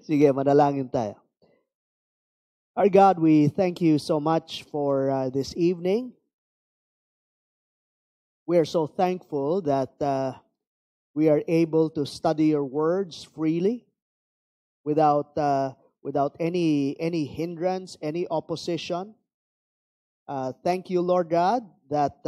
Sige, manalangin tayo. Our God, we thank you so much for this evening. We are so thankful that we are able to study your words freely without any hindrance, any opposition. Thank you, Lord God, that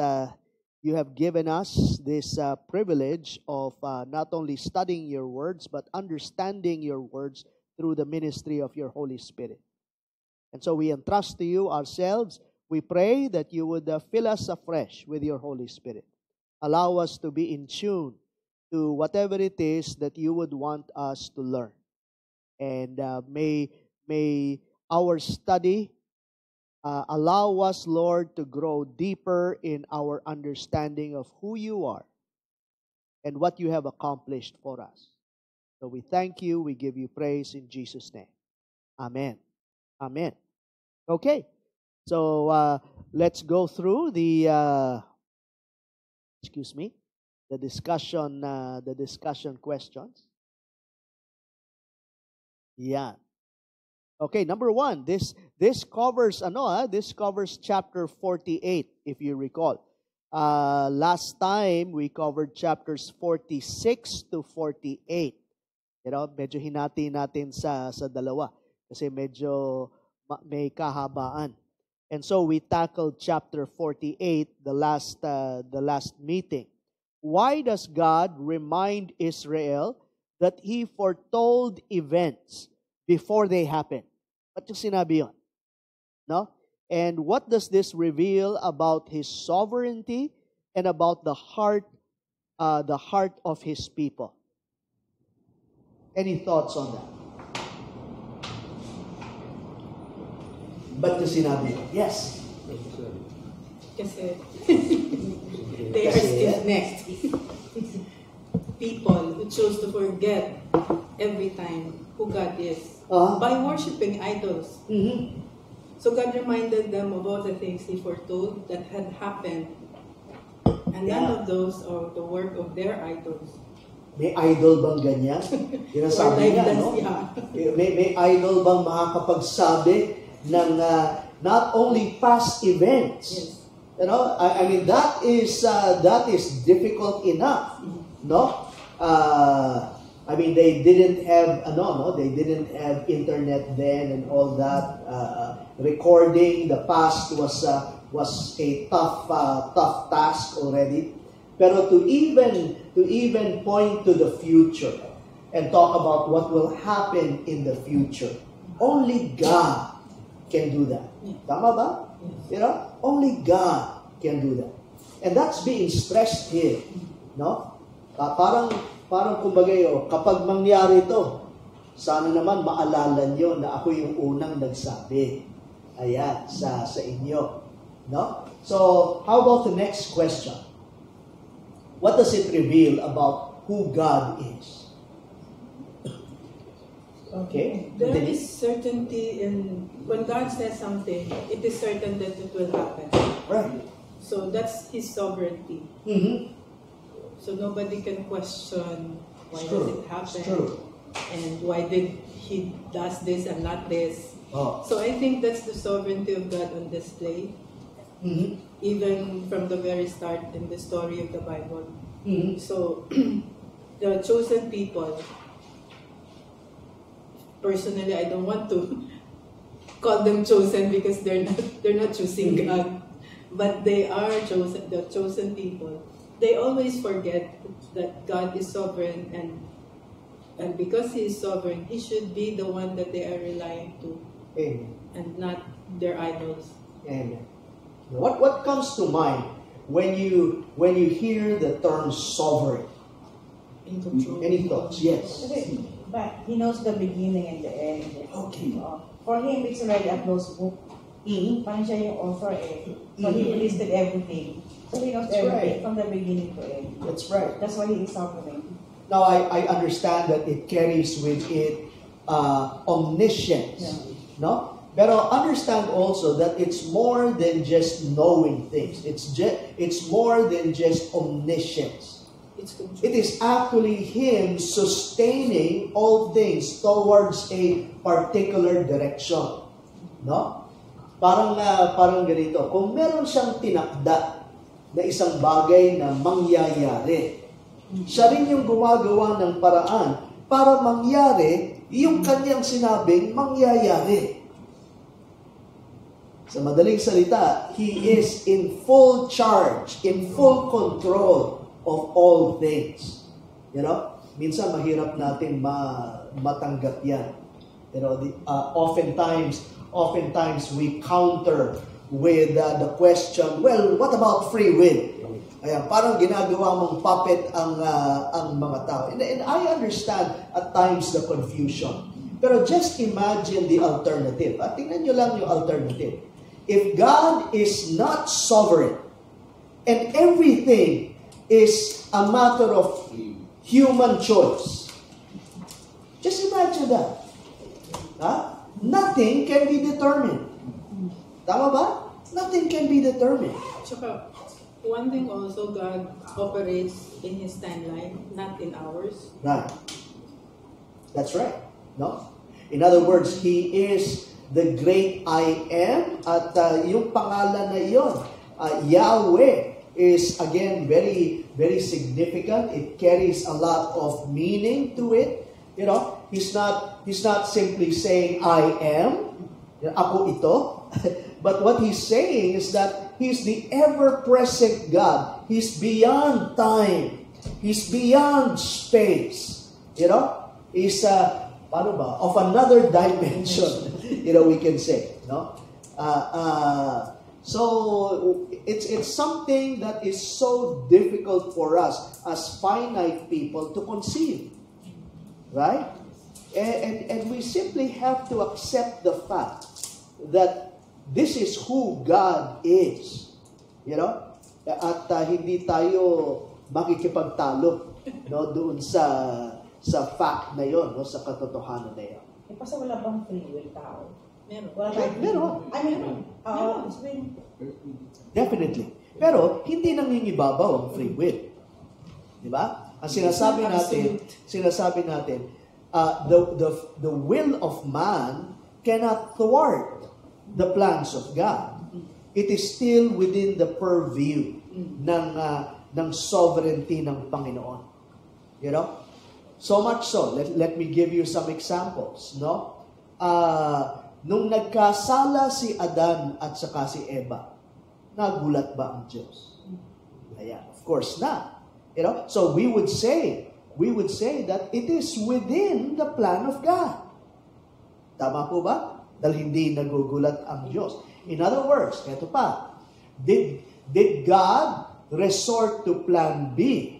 you have given us this privilege of not only studying your words, but understanding your words through the ministry of your Holy Spirit. And so we entrust to you ourselves. We pray that you would fill us afresh with your Holy Spirit. Allow us to be in tune to whatever it is that you would want us to learn. And may our study allow us, Lord, to grow deeper in our understanding of who you are and what you have accomplished for us. So we thank you. We give you praise in Jesus' name. Amen. Amen. Okay. So let's go through the discussion questions. Yeah. Okay, number 1, this covers this covers chapter 48, if you recall. Last time we covered chapters 46 to 48. Medyo hinati natin sa dalawa kasi medyo may kahabaan. And so we tackled chapter 48 the last meeting. Why does God remind Israel that He foretold events before they happen? Ba't yung sinabi yun? No? And what does this reveal about His sovereignty and about the heart of His people? Any thoughts on that? Ba't yung sinabi yun? Yes. Kasi they are stiff-necked. People who chose to forget every time who God is by worshiping idols. Mm-hmm. So God reminded them of all the things He foretold that had happened, and none of those are the work of their idols. May idol bang ganyan? Sinasabi niya, no? May idol bang makakapagsabi ng not only past events? Yes. I mean that is difficult enough, no? I mean they didn't have they didn't have internet then and all that. Recording the past was a tough task already. Pero to even point to the future and talk about what will happen in the future, only God can do that. Tama ba? Only God can do that. And that's being stressed here, no? Parang kumbaga kapag mangyari ito, sana naman maalala nyo na ako yung unang nagsabi. Ayan, sa inyo. No? So, how about the next question? What does it reveal about who God is? Okay. There is certainty in when God says something, it is certain that it will happen. Right. So that's His sovereignty. Mm-hmm. So nobody can question why It's does true. it happen, It's true. and why did He does this and not this. Oh. So I think that's the sovereignty of God on display, even from the very start in the story of the Bible. Mm-hmm. So the chosen people, personally, I don't want to call them chosen because they're not choosing God, but they are chosen. The chosen people, they always forget that God is sovereign, and because He is sovereign, He should be the one that they are relying to. Amen. And not their idols. Amen. What comes to mind when you hear the term sovereign? In control. Any thoughts? Yes. But He knows the beginning and the end. Okay. For Him, it's already a closed book. Parang siya yung author So He listed everything. So He knows everything from the beginning to end. That's right. That's why He is sovereign. Now, I understand that it carries with it omniscience. Yeah. No? Pero understand also that it's more than just knowing things. It's more than just omniscience. It's control. It is actually Him sustaining all things towards a particular direction. No? Parang ganito. Kung meron siyang tinakda na isang bagay na mangyayari, siya rin yung gumagawa ng paraan para mangyari yung kanyang sinabing mangyayari. Sa madaling salita, He is in full charge, in full control of all things. You know, minsan mahirap natin matanggap yan. You know, oftentimes we counter with the question, well, what about free will? Ayan, parang ginagawa mong puppet ang mga tao. And I understand at times the confusion. Pero just imagine the alternative. At tingnan nyo lang yung alternative. If God is not sovereign and everything is a matter of human choice. Just imagine that. Nothing can be determined. Tama ba? Nothing can be determined. Tsaka, one thing also, God operates in His timeline, not in ours. Right. That's right. No? In other words, He is the great I am. At yung pangalan na yun, Yahweh, is again very, very significant. It carries a lot of meaning to it. You know, He's not simply saying, I am, ako ito. But what He's saying is that He's the ever-present God. He's beyond time. He's beyond space. You know, He's, of another dimension, we can say. No? So it's something that is so difficult for us as finite people to conceive. Right? And we simply have to accept the fact that this is who God is. You know? At hindi tayo makikipagtalo doon sa fact na yon, sa katotohanan na yon. Kasi wala bang free will tao? Meron. Meron. Meron. Definitely. Pero hindi nangingibabaw ang free will. Di ba? Ang sinasabi natin, the will of man cannot thwart the plans of God. It is still within the purview ng sovereignty ng Panginoon. You know? So much so, let me give you some examples, no? Nung nagkasala si Adan at saka si Eva, nagulat ba ang Diyos? Ayan, of course not. You know? So we would say that it is within the plan of God. Tama po ba? Dahil hindi nagugulat ang Diyos. In other words, eto pa, did God resort to plan B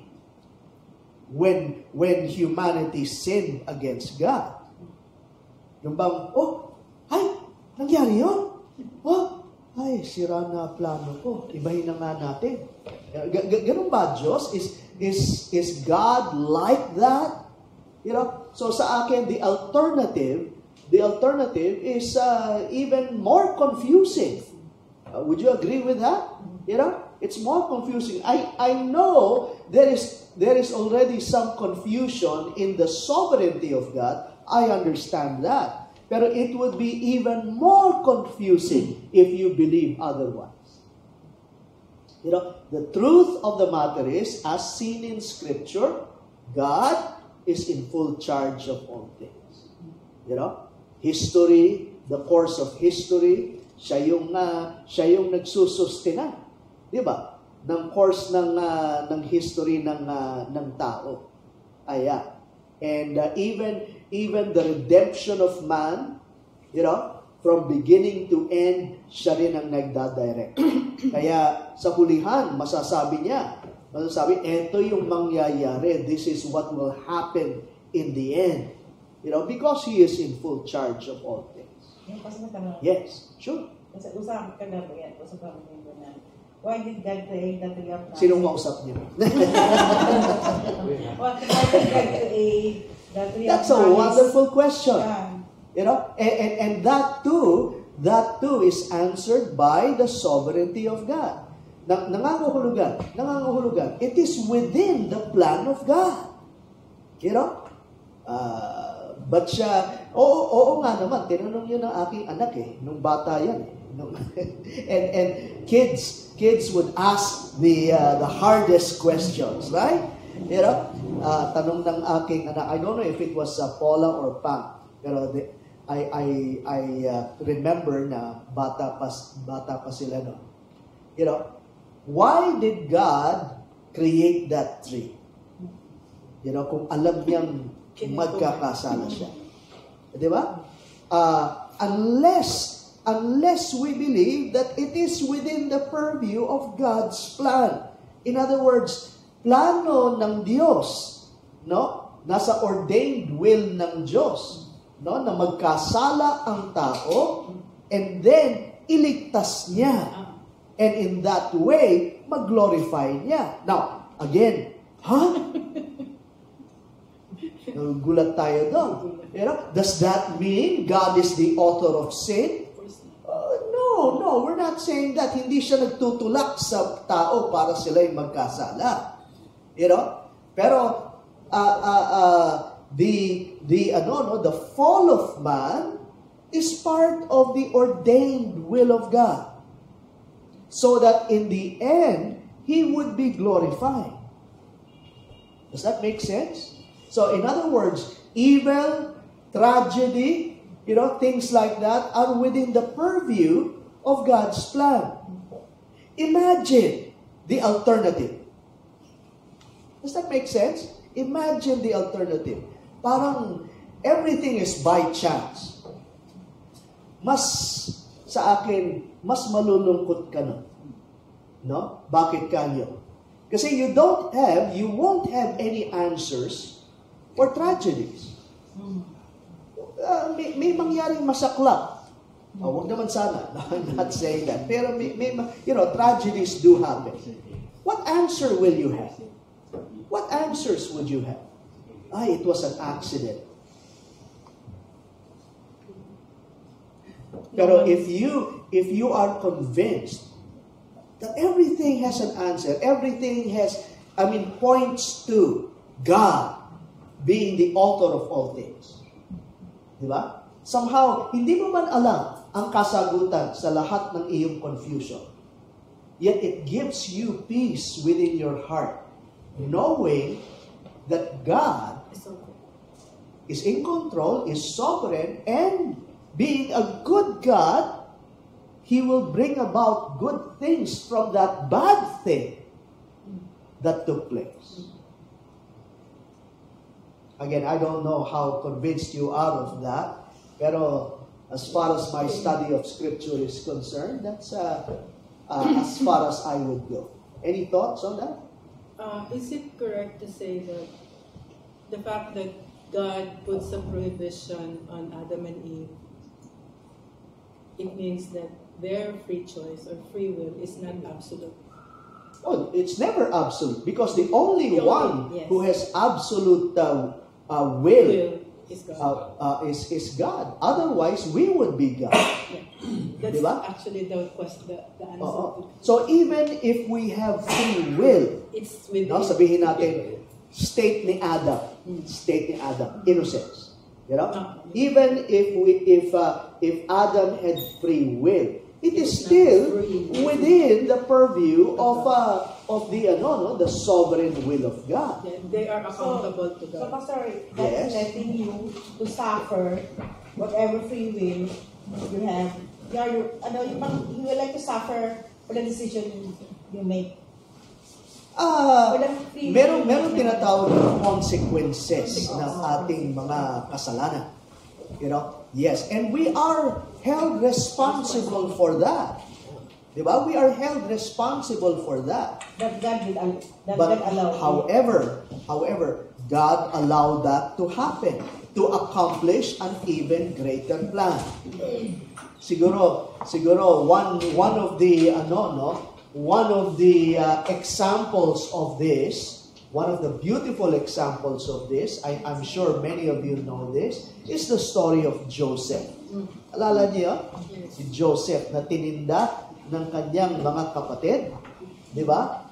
when humanity sinned against God? Yung bang, nangyari yun? Sira na plano ko. Ibahin na nga natin. Ganun ba, Diyos? Is God like that? You know? So sa akin, the alternative is even more confusing. Would you agree with that? You know? It's more confusing. I know there is already some confusion in the sovereignty of God. I understand that. Pero it would be even more confusing if you believe otherwise. You know, the truth of the matter is, as seen in Scripture, God is in full charge of all things. You know, history, the course of history, siya yung nagsusustena, di ba? Ng course ng history ng tao. Ayan. And even the redemption of man, you know, from beginning to end, siya rin ang nagdadirect. Kaya sa hulihan, masasabi, eto yung mangyayari. This is what will happen in the end. You know, because He is in full charge of all things. Yes, sure. Kasi usap kagabi yan, why did God create the tree of life? Sinong mausap niyo? Why did God create the tree of life? That's a wonderful question. Yeah. You know, and that too is answered by the sovereignty of God. nangangahulugan. It is within the plan of God. You know? But siya, oo nga naman, tinanong yun ng aking anak nung bata yan and kids would ask the hardest questions, right? You know? Tanong ng aking anak, I don't know if it was Paula or Pam, pero I remember na bata pa sila, no? You know, why did God create that tree? You know, kung alam niyang magkakasala siya. Di ba? Unless we believe that it is within the purview of God's plan. In other words, plano ng Diyos, no? Nasa ordained will ng Diyos, no? Na magkasala ang tao and then iligtas niya. And in that way, mag-glorify niya. Now, again, gulat tayo doon. You know, does that mean God is the author of sin? No, we're not saying that. Hindi siya nagtutulak sa tao para sila'y magkasala. You know? Pero the fall of man is part of the ordained will of God. So that in the end, He would be glorified. Does that make sense? So in other words, evil, tragedy, you know, things like that are within the purview of God's plan. Imagine the alternative. Does that make sense? Imagine the alternative. Parang everything is by chance. Sa akin, mas malulungkot ka na. No? Bakit kanyo? Kasi you won't have any answers for tragedies. May mangyaring masaklap. Huwag naman sana. I'm not saying that. Pero tragedies do happen. What answer will you have? What answers would you have? It was an accident. Pero if you are convinced that everything has an answer, everything points to God being the author of all things. Diba? Somehow, hindi mo man alam ang kasagutan sa lahat ng iyong confusion. Yet it gives you peace within your heart, knowing that God is in control, is sovereign, and being a good God, He will bring about good things from that bad thing that took place. Again, I don't know how convinced you are of that, pero as far as my study of Scripture is concerned, that's as far as I would go. Any thoughts on that? Is it correct to say that the fact that God puts a prohibition on Adam and Eve, it means that their free choice or free will is not absolute? Oh, it's never absolute, because the only one who has absolute will is God. Is God. Otherwise, we would be God. That's diba? actually the answer. So even if we have free will, it's within. No, sabihin natin, state ni Adam, innocence. You know? Even if Adam had free will, it is still within the purview of the sovereign will of God. They are accountable to God. So, Pastor, that's letting you to suffer whatever free will you have. You will like to suffer for the decision you make. Meron tinatawag ng consequences ng ating mga kasalanan. You know? Yes, and we are held responsible for that. Diba? We are held responsible for that. That God But allow. However, God allowed that to happen to accomplish an even greater plan. Siguro one of the examples of this, one of the beautiful examples of this, I'm sure many of you know this, is the story of Joseph. Alala niyo? Si Joseph na tininda ng kanyang mga kapatid Di ba?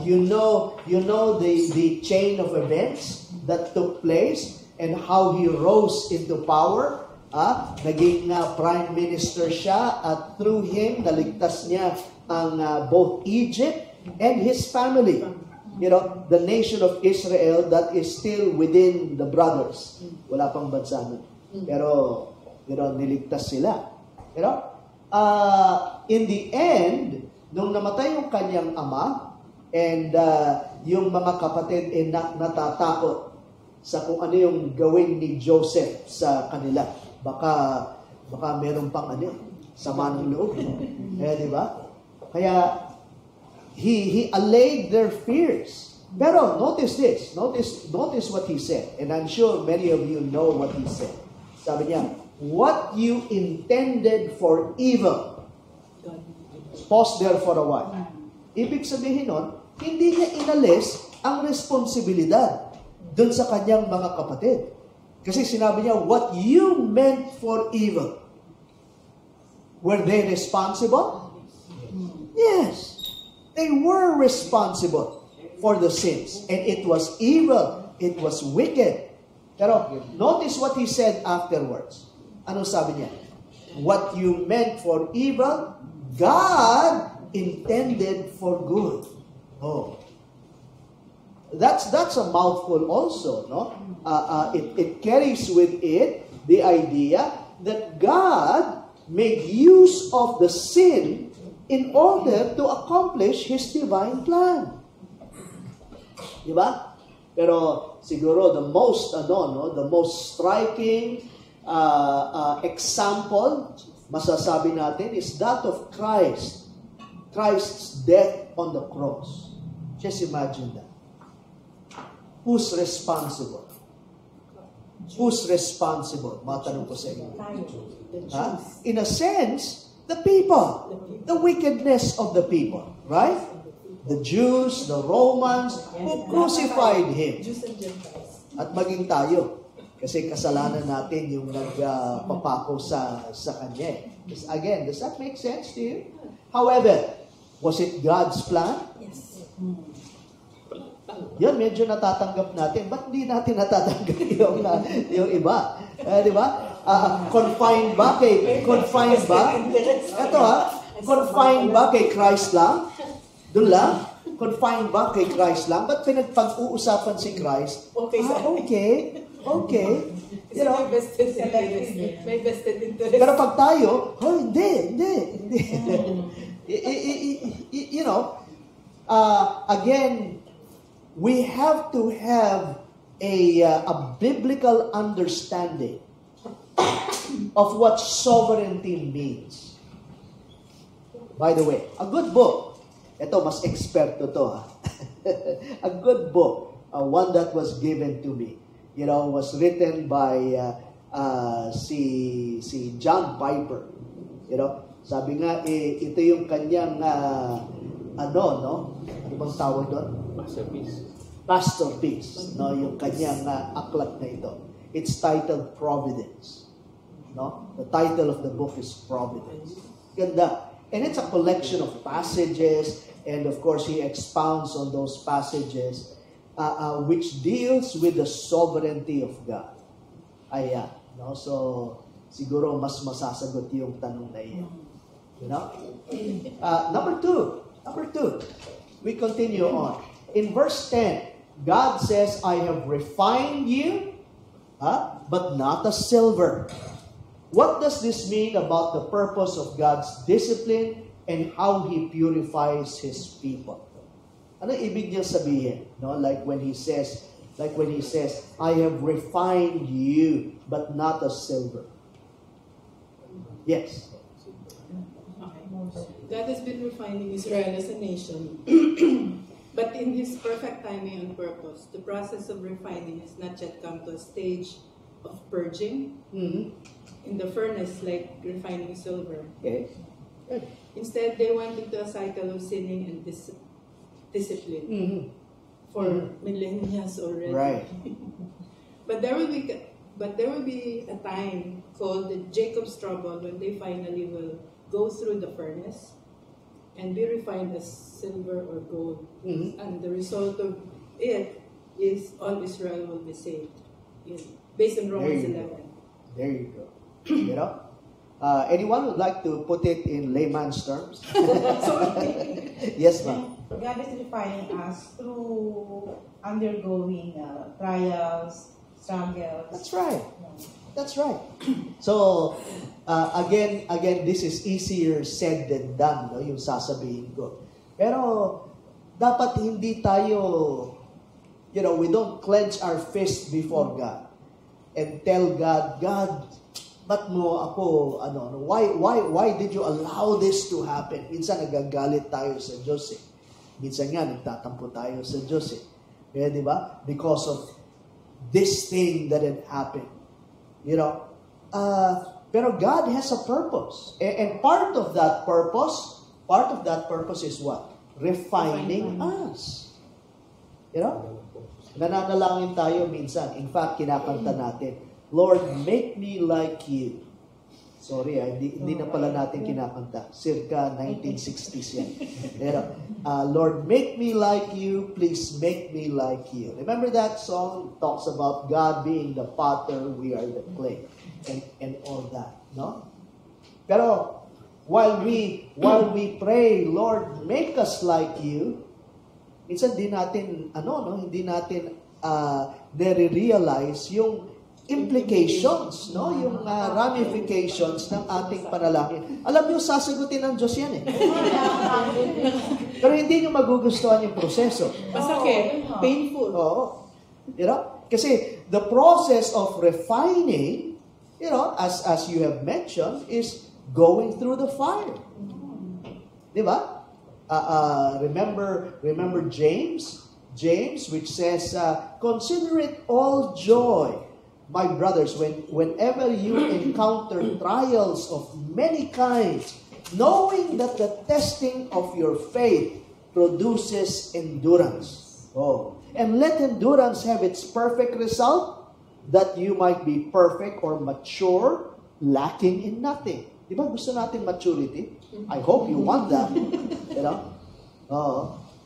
You know the chain of events that took place and how he rose into power. Naging prime minister siya at through him, naligtas niya ang both Egypt and his family. You know, the nation of Israel that is still within the brothers. Wala pang bansa nun. Pero, you know, niligtas sila. You know, in the end, nung namatay yung kanyang ama, and yung mga kapatid ay natatakot sa kung ano yung gawin ni Joseph sa kanila. Baka meron pang sama ng loob. Di ba? Kaya, he allayed their fears. Pero notice this. Notice what he said. And I'm sure many of you know what he said. Sabi niya, what you intended for evil. Pause there for a while. Ibig sabihin nun, hindi niya inalis ang responsibilidad dun sa kanyang mga kapatid. Kasi sinabi niya, what you meant for evil. Were they responsible? Yes. They were responsible for the sins. And it was evil. It was wicked. Pero notice what he said afterwards. Ano sabi niya? What you meant for evil, God intended for good. Oh. That's a mouthful also, no? It carries with it the idea that God made use of the sin in order to accomplish His divine plan. Diba? Pero siguro the most striking example masasabi natin is that of Christ's death on the cross. Just imagine that. Who's responsible? Who's responsible? Matanong ko sa inyo. In a sense, the people. The wickedness of the people. Right? The Jews, the Romans, who crucified Him. At maging tayo. Kasi kasalanan natin yung nagpapako sa Kanya. Again, does that make sense to you? However, was it God's plan? Yes. Yan, medyo natatanggap natin. Ba't hindi natin natatanggap yung iba? Di ba? Confined ba? Confined ba kay Christ lang? Doon lang? Confined ba kay Christ lang? Ba't pinagpag-uusapan si Christ? Okay. You know, may vested interest. pero pag tayo, hindi. You know, again, we have to have a biblical understanding of what sovereignty means. By the way, a good book, ito mas experto to ha. A good book, one that was given to me, you know, was written by si John Piper. You know, sabi nga ito yung kanyang ano bang tawag doon? Masterpiece, no, yung kanyang aklat na ito. It's titled Providence. No? The title of the book is Providence. Ganda. And it's a collection of passages, and of course he expounds on those passages which deals with the sovereignty of God. Ayan. No? So, siguro mas masasagot yung tanong na iyan. You know? Number two. We continue on. In verse 10, God says, I have refined you, but not as silver. What does this mean about the purpose of God's discipline and how He purifies His people? Ano ibig niya sabihin? No? Like when He says, I have refined you, but not as silver. Yes. God has been refining Israel as a nation. But in His perfect timing and purpose, the process of refining has not yet come to a stage of purging in the furnace like refining silver. Okay. Good. Instead, they went into a cycle of sinning and discipline for millennia already. Right. But there will be a time called the Jacob's trouble when they finally will go through the furnace and be refined as silver or gold. Mhm. And the result of it is all Israel will be saved. Based on Romans There you 11. There you go. You know? Anyone would like to put it in layman's terms? Yes, ma'am. God is refining us through undergoing trials, struggles. That's right. That's right. So, again, this is easier said than done, no? Yung sasabihin ko. Pero, dapat hindi tayo, we don't clench our fist before God and tell God, God, ba't mo ako, why did you allow this to happen? Minsan nagagalit tayo sa Diyos eh. Minsan nga, nagtatampo tayo sa Diyos eh. Kaya di ba? Because of this thing that had happened. Pero God has a purpose. And part of that purpose is what? Refining us. Nananalangin tayo minsan. In fact, kinakanta natin, Lord, make me like you. Sorry, hindi na pala natin kinakanta. Circa 1960s yan. Lord, make me like you. Please make me like you. Remember that song? It talks about God being the potter, we are the clay. And all that. No? Pero, while we pray, Lord, make us like you, minsan hindi natin nare-realize yung implications, no? Yung ramifications ng ating panalangin. Alam niyo, sasagutin ng Diyos yan eh. Pero hindi niyo magugustuhan yung proseso. Masakit. Painful. Oo. Kasi the process of refining, as you have mentioned, is going through the fire. Di ba? Remember James, which says, consider it all joy, my brothers, whenever you encounter trials of many kinds, knowing that the testing of your faith produces endurance. And let endurance have its perfect result, that you might be perfect or mature, lacking in nothing. Di ba gusto natin maturity? I hope you want that.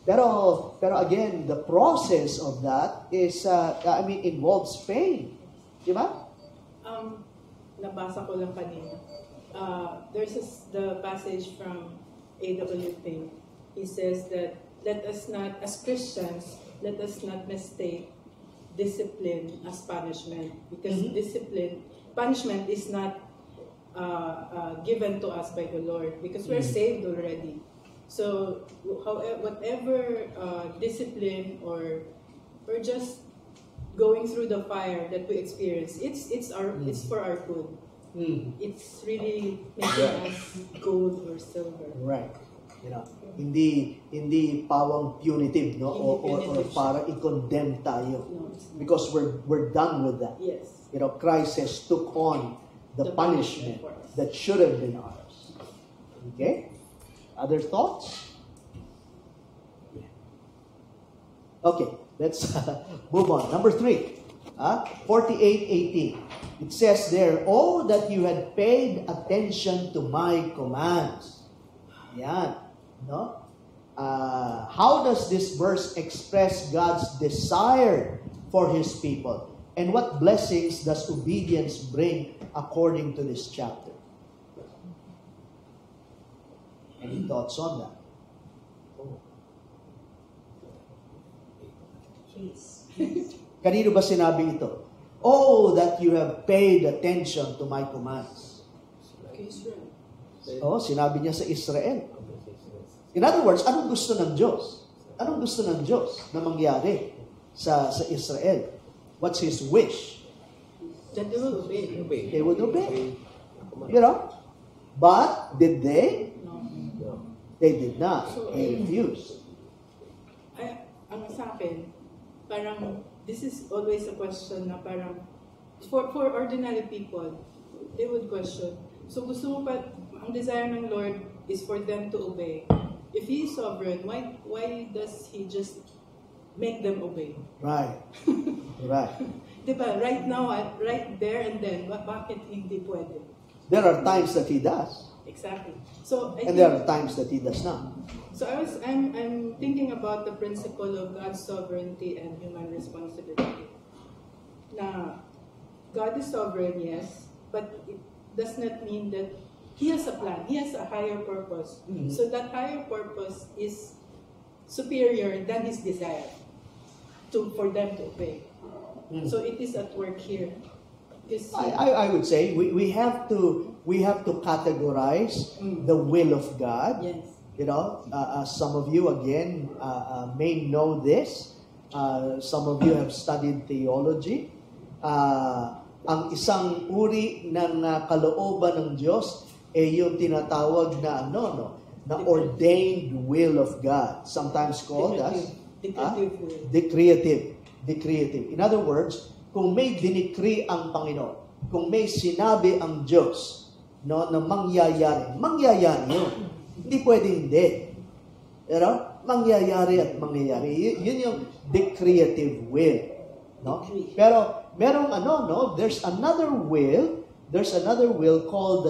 Pero again, the process of that is, involves pain. Di ba? Nabasa ko lang kanina. There's the passage from A.W. Pink. He says that let us not, as Christians, let us not mistake discipline as punishment, because punishment is not given to us by the Lord, because we're saved already. So, whatever discipline or just going through the fire that we experience, it's for our good. It's really making us gold or silver. Right. Hindi pawang punitive, no? Or para i-condemn tayo. No, because we're done with that. yes. Christ has took on the punishment for us. that should have been ours. Okay? Other thoughts? Okay, let's move on. Number 3, 48:18. It says there, "Oh, that you had paid attention to my commands." Yan. No? How does this verse express God's desire for His people? And what blessings does obedience bring according to this chapter? Any thoughts on that? Please. Kanino ba sinabi ito? "Oh, that you have paid attention to my commands." Okay, sure. Sinabi niya sa Israel. In other words, anong gusto ng Diyos? Anong gusto ng Diyos na mangyari sa Israel? What's His wish? That they will obey. They would obey. But did they? No. They did not. They refused. Ang sa akin, parang, this is always a question na parang, for ordinary people, they would question. So gusto mo pa, ang desire ng Lord is for them to obey. If He is sovereign, why does He just make them obey? Right. Right. Diba? Right now, right there and then, bakit hindi pwede? There are times that He does. Exactly. So I And think, there are times that He does not. so I'm thinking about the principle of God's sovereignty and human responsibility. Now, God is sovereign, yes, but it does not mean that He has a plan. He has a higher purpose. So that higher purpose is superior than His desire for them to obey. So it is at work here. I would say we have to categorize the will of God. Yes. You know, some of you again may know this. Some of you have studied theology. Ang isang uri ng kalooban ng Diyos ay yung tinatawag na na ordained will of God, sometimes called as decretive. In other words, kung may dinikri ang Panginoon, kung may sinabi ang Diyos na mangyayari yun. Hindi pwede hindi. Pero mangyayari at mangyayari. Yun yung decretive will. No? Pero merong there's another will called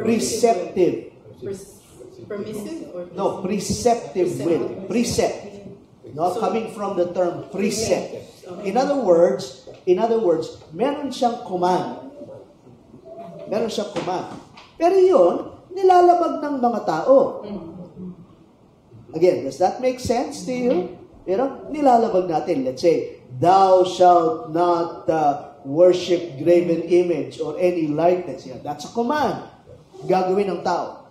receptive. Permissive or No, preceptive will. Precept. No, coming from the term precept. In other words, meron siyang command. Pero yun, nilalabag ng mga tao. Again, does that make sense to you? Pero nilalabag natin. Let's say, thou shalt not worship graven image or any likeness. Yeah, that's a command. Gagawin ng tao.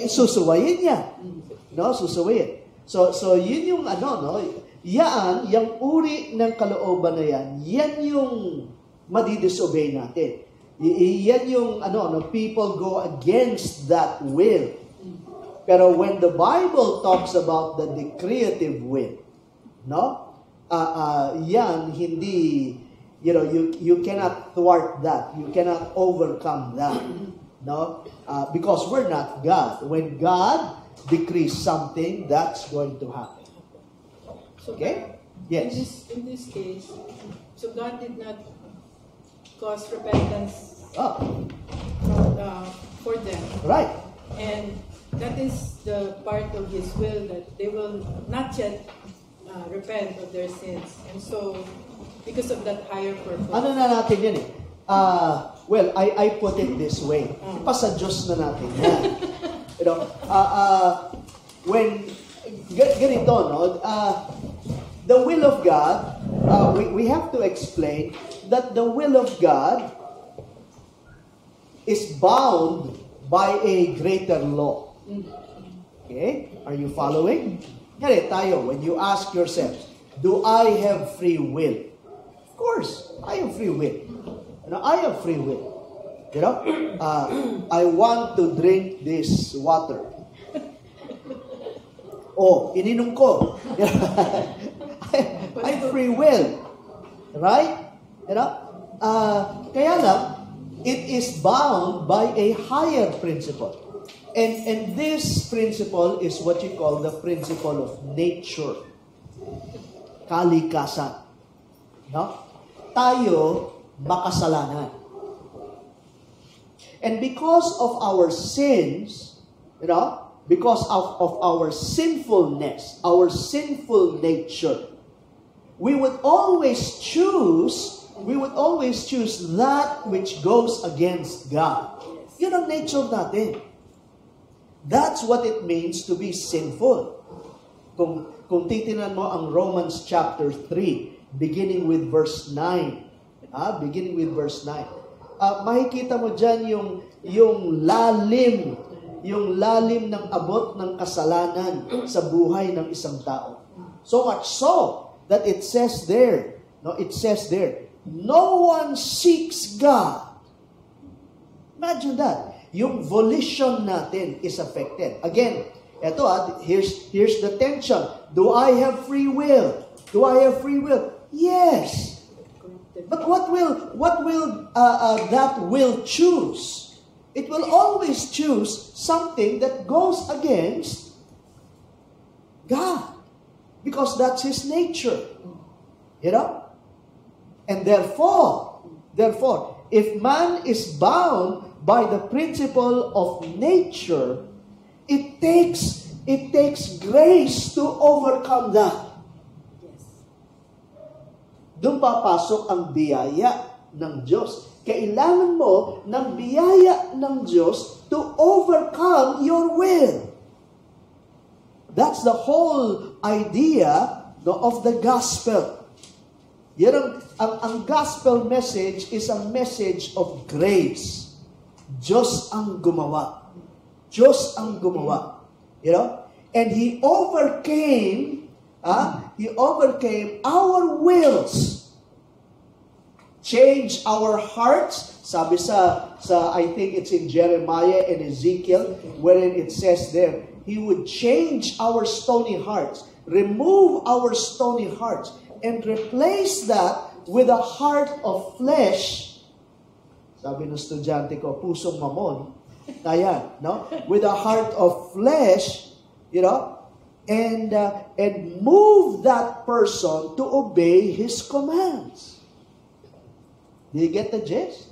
Susuwayin niya. No, susuwayin. So yun yung yan, yung uri ng kalooban na yan yung madidisobey natin. Yan yung people go against that will. Pero when the Bible talks about the decretive will, yan hindi, you cannot thwart that. You cannot overcome that. Because we're not God. When God decrees something, that's going to happen. Okay? Yes. In this case, so God did not cause repentance for them. Right. And that is the part of His will, that they will not yet repent of their sins. And so, because of that higher purpose. Ano na natin yan eh? Well, I put it this way. Ipasa Diyos na natin yan. When, ganito, the will of God, we have to explain that the will of God is bound by a greater law. Okay? Are you following? Ganito tayo, when you ask yourself, do I have free will? Of course, I have free will. I have free will. I want to drink this water. Ininom ko. I have free will. Right? Kaya lang, it is bound by a higher principle. And this principle is what you call the principle of nature. Kalikasan. Tayo, makasalanan. And because of our sins, because of our sinfulness, our sinful nature, we would always choose that which goes against God. Yun ang nature natin. That's what it means to be sinful. Kung titingnan mo ang Romans chapter 3, beginning with verse 9. Beginning with verse 9. Makikita mo dyan yung lalim ng abot ng kasalanan sa buhay ng isang tao. So much so that it says there, no one seeks God. Imagine that. Yung volition natin is affected. Again, here's the tension. Do I have free will? Yes. But what will that will choose? It will always choose something that goes against God, because that's His nature. And therefore, if man is bound by the principle of nature, it takes grace to overcome that. Doon papasok ang biyaya ng Diyos. Kailangan mo ng biyaya ng Diyos to overcome your will. That's the whole idea of the gospel. Yan ang gospel message is a message of grace. Diyos ang gumawa. Diyos ang gumawa. You know? And He overcame our wills. Change our hearts. Sabi sa I think it's in Jeremiah and Ezekiel, wherein it says there, He would change our stony hearts, remove our stony hearts, and replace that with a heart of flesh. Sabi ng estudyante ko, pusong mamon. Ayan, no? With a heart of flesh, you know, and move that person to obey His commands. Do you get the gist?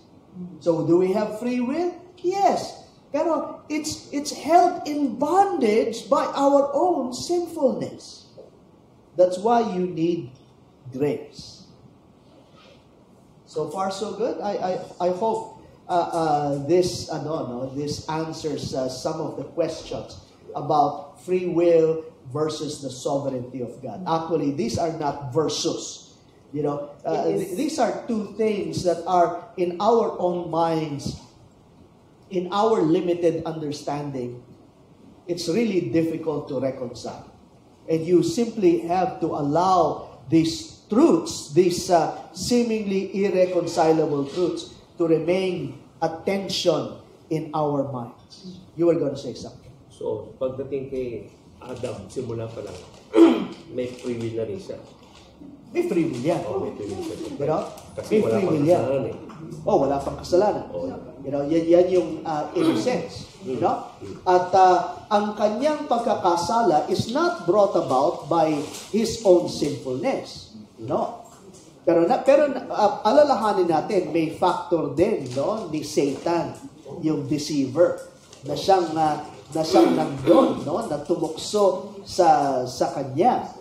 So, do we have free will? Yes. Pero it's held in bondage by our own sinfulness. That's why you need grace. So far, so good. I hope this answers some of the questions about free will versus the sovereignty of God. Actually, these are not versus. You know, these are two things that are in our own minds, in our limited understanding. It's really difficult to reconcile. And you simply have to allow these truths, these seemingly irreconcilable truths, to remain at tension in our minds. You were going to say something. So, pagdating kay Adam, simula pa lang, may free will na rin siya. May free will yan. Oh, may free will siya. You know? Kasi May wala free pang will yan. kasalanan eh. Oh, wala pang kasalanan. Oh. You know, yan yung innocence. You know? At ang kanyang pagkakasala is not brought about by his own sinfulness. No. Pero alalahanin natin, may factor din, no, ni Satan, yung deceiver, na siyang nandun, no, na tumukso sa kanya.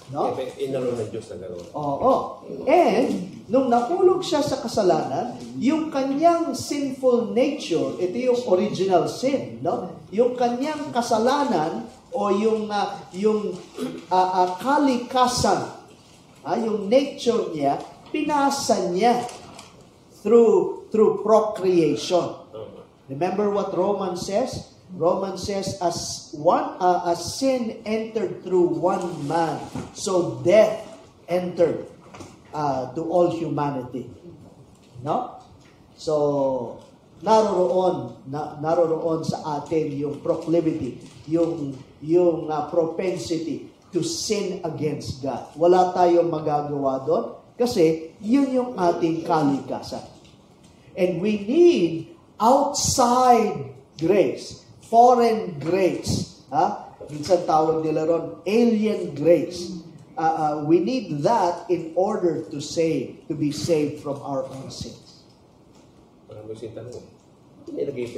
No? Inalo ng Diyos na gano'n. Oo. And, nung nahulog siya sa kasalanan, yung kanyang sinful nature, ito yung original sin, no? Yung kanyang kasalanan o yung kalikasan, yung nature niya, pinasa niya through procreation. Remember what Romans says? Romans says, as sin entered through one man, so death entered to all humanity. No? So, naroroon sa atin yung proclivity, yung propensity to sin against God. Wala tayong magagawa doon kasi yun yung ating kalikasan. And we need outside grace, foreign grace. Minsan tawag nila ron, alien grace. We need that in order to be saved from our own sins. Marami siyang tanong. Nilagay pa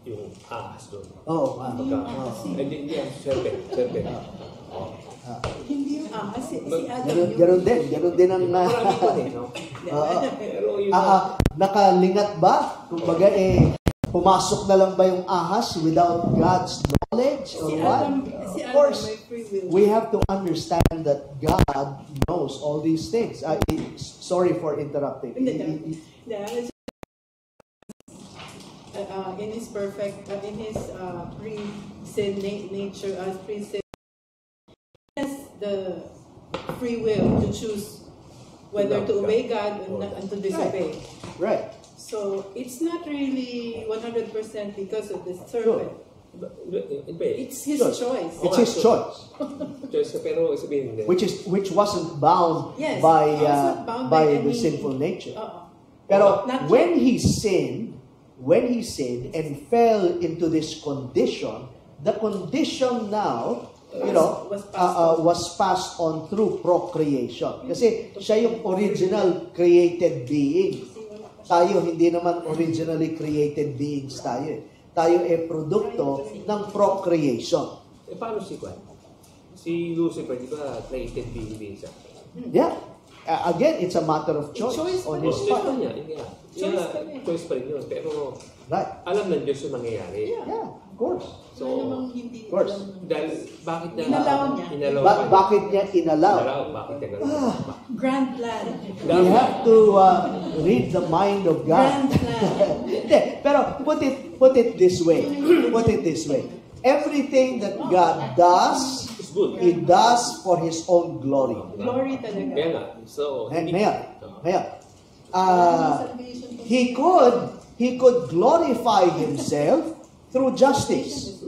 yung ahas doon. Oh, Hindi yan, serpent. Hindi yung si Adam. Ganon din ang Marami pa din, no? Pero yung... nakalingat ba? Kumbaga, pumasok na lang ba yung ahas without God's knowledge? Or what? Of course, we have to understand that God knows all these things. Sorry for interrupting. In his perfect, in his pre-sin nature, as pre-sin, he has the free will to choose whether to obey God and to disobey. Right. So it's not really 100% because of the serpent. It's his choice. It's his choice. Pero sabihin, which wasn't bound by the sinful nature. Pero when he sinned and fell into this condition, the condition now, was passed on through procreation. Kasi siya yung original created being. Tayo, hindi naman originally created beings tayo. Tayo ay produkto ng procreation. Paano si Juan? Si Lucifer, di ba, created being din siya? Yeah. Again, it's a matter of choice Choice on pa his Choice part. pa niya. Choice pa rin yun. Pero Right. alam ng Diyos yung mangyayari. Yeah, of course. So, hindi of course. dahil bakit niya Inalaw niya. Inalaw pa niya? Bakit niya inalaw? Inalaw, bakit niya ganun? Grand plan. We have to read the mind of God. Grand plan. Hindi, pero put it this way. Put it this way. Everything that God does, It's good. He does for His own glory. Glory talaga. Kaya nga. So, Ngayon, He could glorify Himself through justice.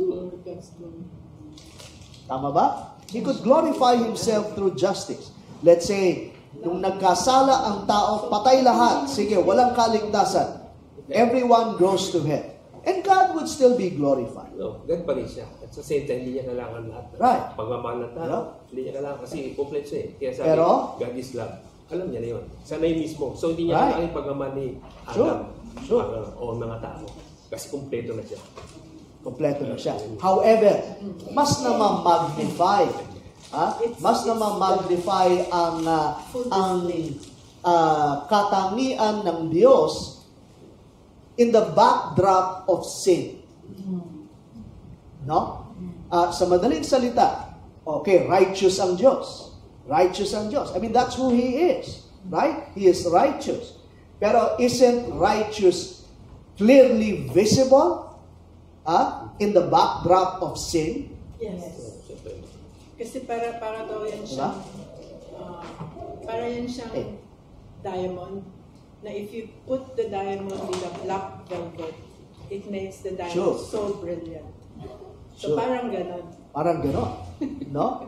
Tama ba? He could glorify Himself through justice. Let's say, nung nagkasala ang tao, patay lahat. Sige, walang kaligtasan. Everyone goes to hell. And God would still be glorified. no, God pa rin siya. At sa same time, hindi niya kailangan lahat. Right. Pagmamahal ng tao, Yeah. hindi niya kailangan kasi complete siya eh. Kaya sabi, Pero, God is love. Alam niya na yun. Sanay mismo. So, hindi niya Right. kailangan yung pagmamahal ni Sure. Adam. Sure. O mga tao. Kasi kumpleto na siya. Kompleto na siya. However, mas na ma-magnify, mas na ma-magnify ang katangian ng Diyos in the backdrop of sin. No? Sa madaling salita, okay, righteous ang Diyos. Righteous ang Diyos. I mean, that's who He is. Right? He is righteous. Pero isn't righteous clearly visible in the backdrop of sin? Yes. So, siyempre. Kasi para daw yan siyang, para yan siyang diamond, na if you put the diamond with a black velvet, it makes the diamond so brilliant. So parang ganon. Parang ganon. No?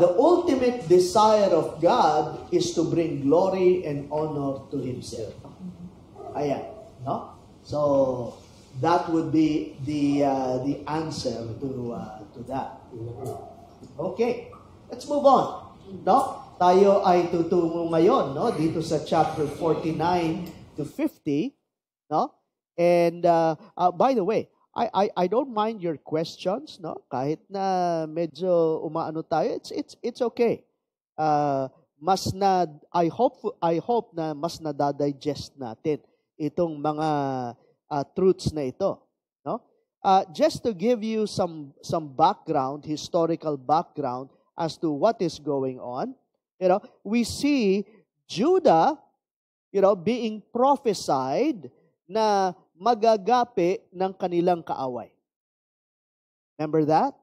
The ultimate desire of God is to bring glory and honor to Himself. Ayan. No? So, that would be the answer to that. Okay. Let's move on. No? Tayo ay tutungo ngayon, no, dito sa chapter 49 to 50, no? And by the way, I don't mind your questions, no? Kahit na medyo umaano tayo, it's okay. I hope na mas nadadigest natin itong mga truths na ito, no? Just to give you some background, historical background as to what is going on. We see Judah, being prophesied na magagapi ng kanilang kaaway. Remember that?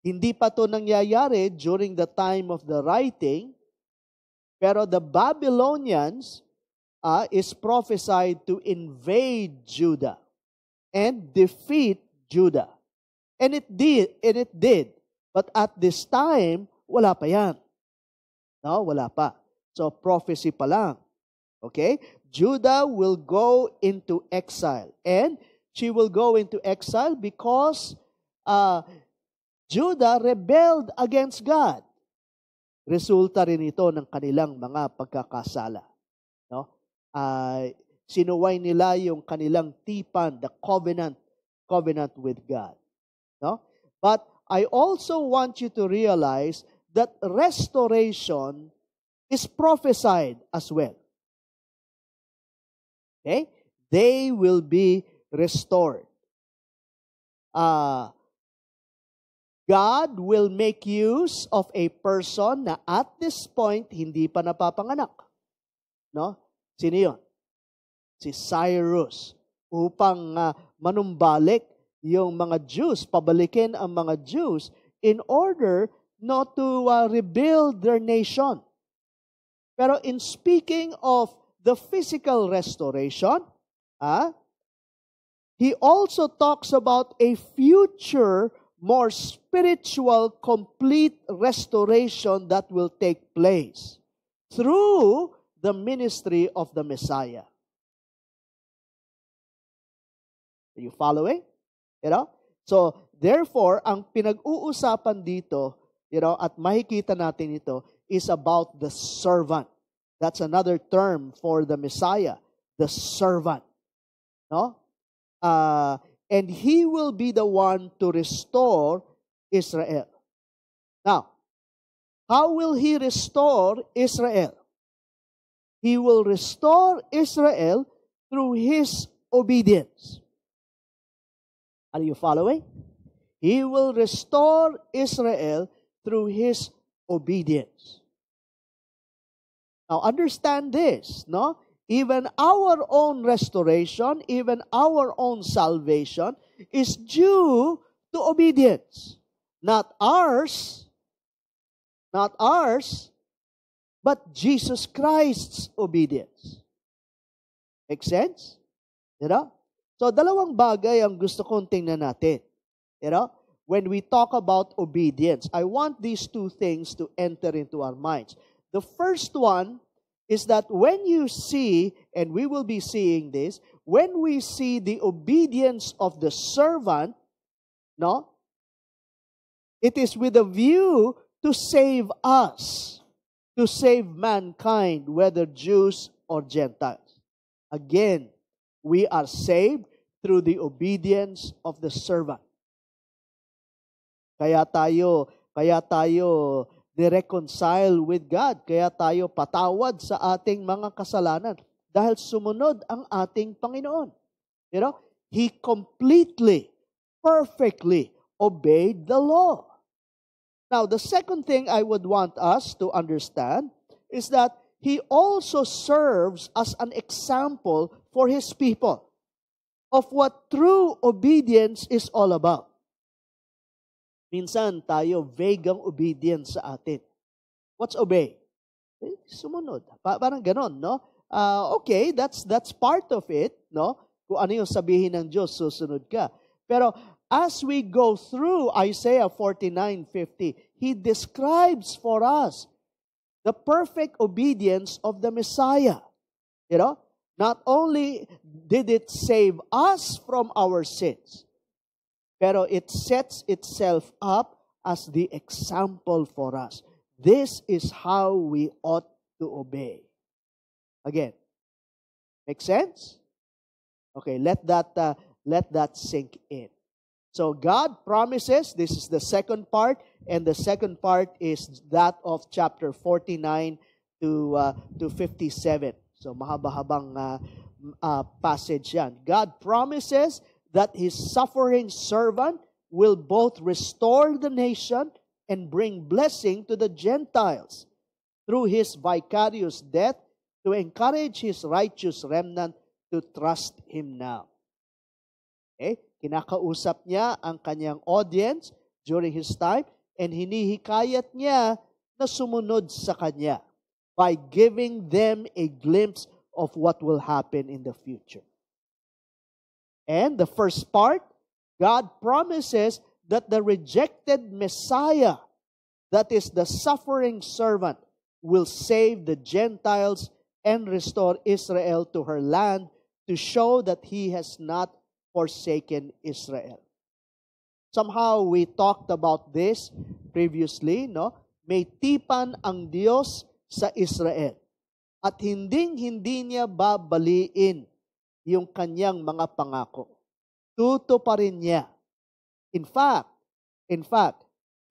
Hindi pa to nangyayari during the time of the writing, pero the Babylonians is prophesied to invade Judah and defeat Judah. And it did. But at this time, wala pa yan. No, wala pa. So, prophecy pa lang. Okay? Judah will go into exile. And she will go into exile because Judah rebelled against God. Resulta rin ito ng kanilang mga pagkakasala. No? Sinuway nila yung kanilang tipan, the covenant with God. No? But I also want you to realize that restoration is prophesied as well. Okay? They will be restored. God will make use of a person na at this point hindi pa napapanganak. No? Sino yun? Si Cyrus. Upang manumbalik yung mga Jews, pabalikin ang mga Jews in order not to rebuild their nation. Pero in speaking of the physical restoration, he also talks about a future, more spiritual, complete restoration that will take place through the ministry of the Messiah. Are you following? So, therefore, ang pinag-uusapan dito, at makikita natin ito, is about the servant. That's another term for the Messiah, the servant. No? And he will be the one to restore Israel. Now, how will he restore Israel? He will restore Israel through his obedience. Are you following? He will restore Israel through his obedience. Now, understand this, no? Even our own restoration, even our own salvation is due to obedience. Not ours, but Jesus Christ's obedience. Make sense? You know? So, dalawang bagay ang gusto kong tingnan natin. You know? When we talk about obedience, I want these two things to enter into our minds. The first one is that when you see, and we will be seeing this, when we see the obedience of the servant, no, it is with a view to save us, to save mankind, whether Jews or Gentiles. Again, we are saved through the obedience of the servant. Kaya tayo ni-reconcile with God. Kaya tayo patawad sa ating mga kasalanan dahil sumunod ang ating Panginoon. You know, He completely, perfectly obeyed the law. Now, the second thing I would want us to understand is that He also serves as an example for His people of what true obedience is all about. Minsan tayo vague ang obedience sa atin. What's obey? Sumunod. Parang ganon, no? Okay, that's part of it, no? Kung ano yung sabihin ng Diyos, susunod ka. Pero as we go through Isaiah 49:50, He describes for us the perfect obedience of the Messiah. You know, not only did it save us from our sins, pero it sets itself up as the example for us. This is how we ought to obey. Again, make sense? Okay, let that sink in. So God promises, this is the second part, and the second part is that of chapter 49 to 57. So mahaba-habang passage yan. God promises that His suffering servant will both restore the nation and bring blessing to the Gentiles through His vicarious death to encourage His righteous remnant to trust Him now. Okay? Kinakausap niya ang kanyang audience during His time and hinihikayat niya na sumunod sa Kanya by giving them a glimpse of what will happen in the future. And the first part, God promises that the rejected Messiah, that is the suffering servant, will save the Gentiles and restore Israel to her land to show that He has not forsaken Israel. Somehow we talked about this previously, no? May tipan ang Diyos sa Israel at hindi niya babaliin yung kanyang mga pangako. Tutuparin niya. In fact,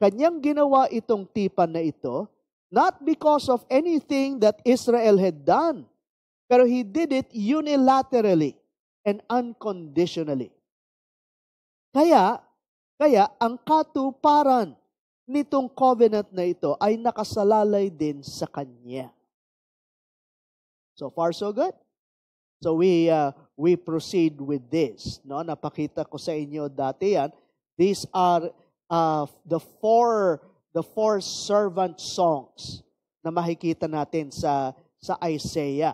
kanyang ginawa itong tipan na ito, not because of anything that Israel had done, pero He did it unilaterally and unconditionally. Kaya ang katuparan nitong covenant na ito ay nakasalalay din sa Kanya. So far, so good. So we proceed with this. No, napakita ko sa inyo dati yan. These are the four servant songs na makikita natin sa Isaiah.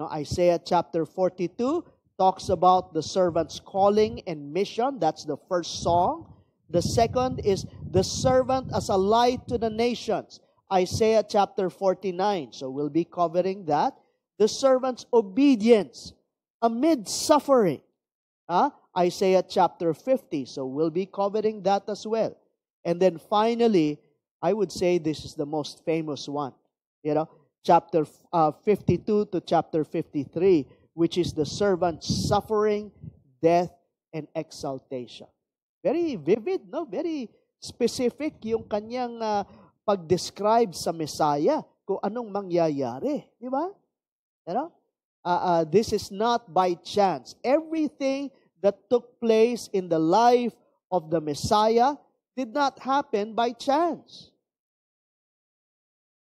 No, Isaiah chapter 42 talks about the servant's calling and mission. That's the first song. The second is the servant as a light to the nations. Isaiah chapter 49. So we'll be covering that. The servant's obedience amid suffering. Isaiah chapter 50. So we'll be covering that as well. And then finally, I would say this is the most famous one. Chapter 52 to chapter 53, which is the servant's suffering, death, and exaltation. Very vivid, no? Very specific yung kanyang pag-describe sa Messiah kung anong mangyayari. Di ba? This is not by chance. Everything that took place in the life of the Messiah did not happen by chance.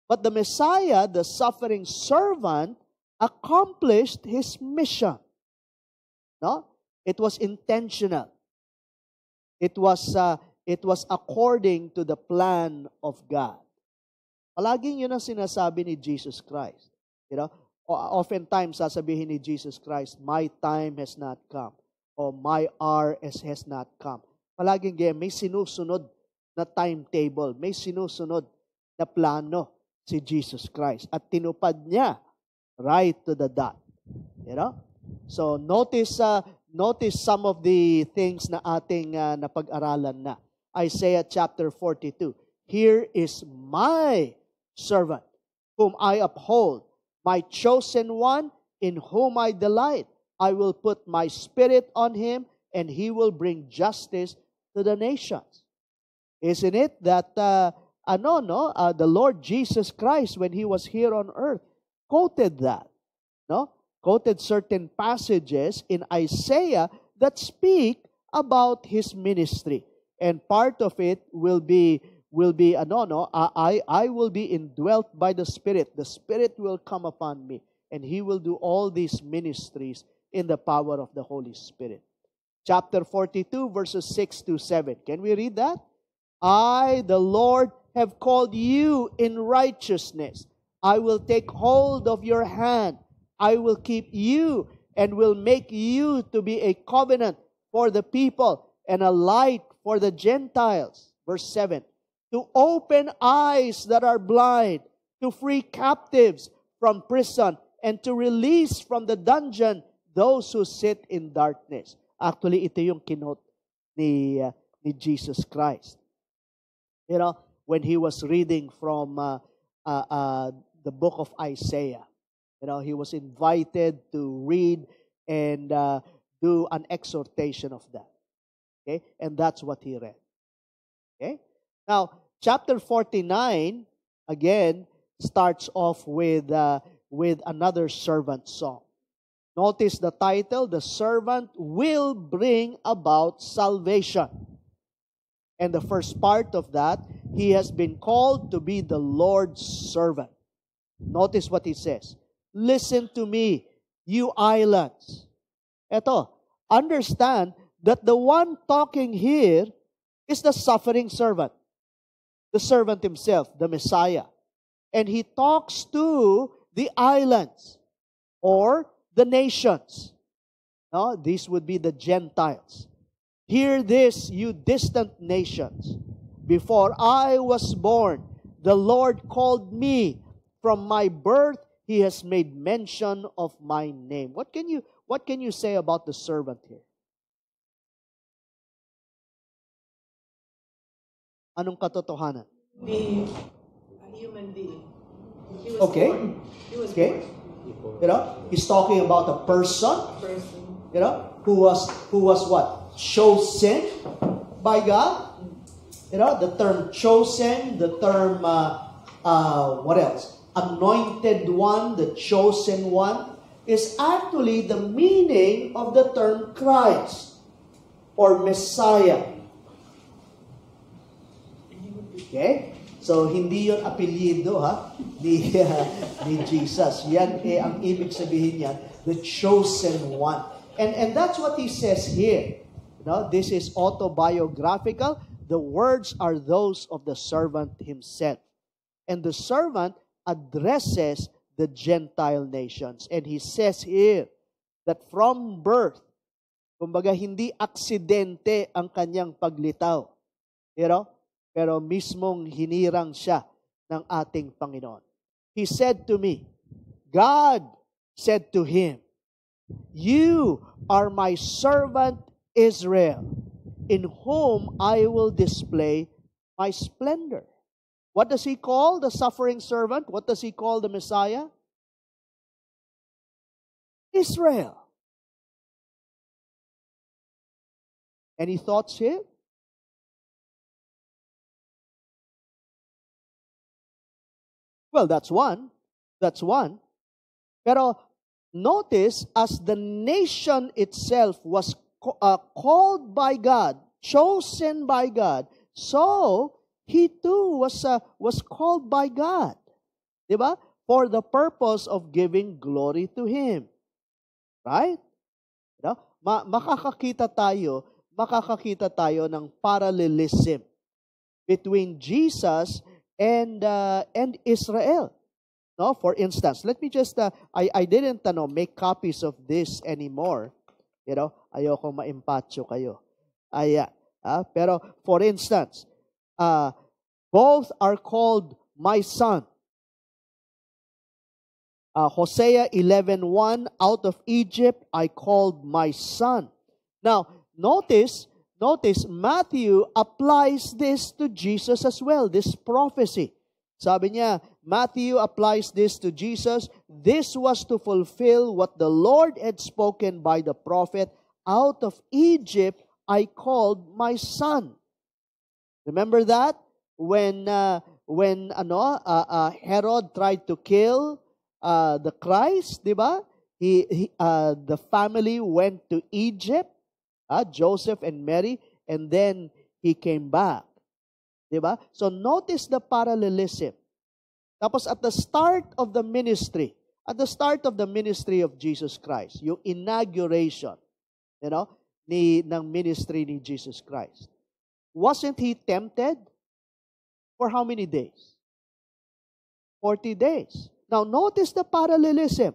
But the Messiah, the suffering servant, accomplished his mission. No? It was intentional. It was according to the plan of God. Palaging yun ang sinasabi ni Jesus Christ. Oftentimes sasabihin ni Jesus Christ, my time has not come. O my hour has not come. Palaging ganyan, may sinusunod na timetable, may sinusunod na plano si Jesus Christ. At tinupad niya right to the dot. So notice some of the things na ating napag-aralan na. Isaiah chapter 42. Here is my servant, whom I uphold, my chosen one, in whom I delight. I will put my spirit on him, and he will bring justice to the nations. Isn't it that the Lord Jesus Christ, when he was here on earth, quoted that, no? Quoted certain passages in Isaiah that speak about his ministry, and part of it will be I will be indwelt by the Spirit. The Spirit will come upon me, and he will do all these ministries in the power of the Holy Spirit. Chapter 42, verses 6 to 7. Can we read that? I, the Lord, have called you in righteousness. I will take hold of your hand. I will keep you and will make you to be a covenant for the people and a light for the Gentiles. Verse 7. To open eyes that are blind, to free captives from prison, and to release from the dungeon those who sit in darkness. Actually, ito yung kinote ni Jesus Christ. When he was reading from the book of Isaiah, he was invited to read and do an exhortation of that. Okay? And that's what he read. Okay? Now, chapter 49, again, starts off with another servant song. Notice the title, The Servant Will Bring About Salvation. And the first part of that, he has been called to be the Lord's servant. Notice what he says. Listen to me, you islands. Eto, understand that the one talking here is the suffering servant. The servant himself, the Messiah. And he talks to the islands or the nations. No, these would be the Gentiles. Hear this, you distant nations. Before I was born, the Lord called me. From my birth, He has made mention of my name. What can you say about the servant here? Anong katotohanan? Being a human being. He was Okay. born. He was Okay. born. He's talking about a person, Person. who was what? Chosen by God. The term chosen, the term, what else? Anointed one, the chosen one, is actually the meaning of the term Christ or Messiah. Okay? So, hindi yon apelyido, ni Jesus. Yan ang ibig sabihin niyan, the chosen one. And that's what he says here. This is autobiographical. The words are those of the servant himself. And the servant addresses the Gentile nations. And he says here that from birth, kumbaga hindi aksidente ang kanyang paglitaw. Pero mismong hinirang siya ng ating Panginoon. He said to me, God said to him, You are my servant Israel, in whom I will display my splendor. What does he call the suffering servant? What does he call the Messiah? Israel. Any thoughts here? Well, that's one. That's one. Pero notice, as the nation itself was called by God, chosen by God, so he too was called by God. Diba? For the purpose of giving glory to Him. Right? Diba? Makakakita tayo ng parallelism between Jesus and Israel. No, for instance, let me just I didn't make copies of this anymore. Ayoko maimpatyo kayo. Ayan. Pero for instance, both are called my son. Hosea 11:1, out of Egypt I called my son. Now, notice Matthew applies this to Jesus as well, this prophecy. Sabi niya, Matthew applies this to Jesus. This was to fulfill what the Lord had spoken by the prophet, out of Egypt I called my son. Remember that? When Herod tried to kill the Christ, di ba? The family went to Egypt, Joseph and Mary, and then he came back. Di ba? So notice the parallelism. Tapos at the start of the ministry of Jesus Christ, yung inauguration, ng ministry ni Jesus Christ. Wasn't he tempted? For how many days? 40 days. Now, notice the parallelism.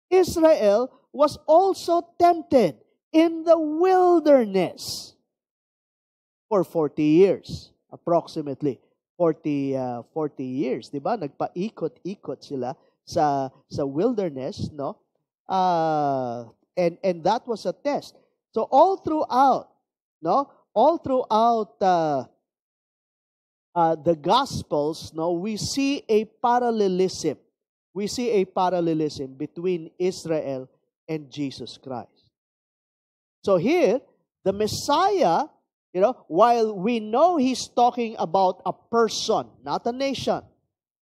Israel was also tempted in the wilderness for 40 years, approximately 40 years, 'di ba? Nagpaikot-ikot sila sa wilderness, no? And that was a test. So all throughout the Gospels, we see a parallelism. We see a parallelism between Israel and Jesus Christ. So here, the Messiah, while we know he's talking about a person, not a nation,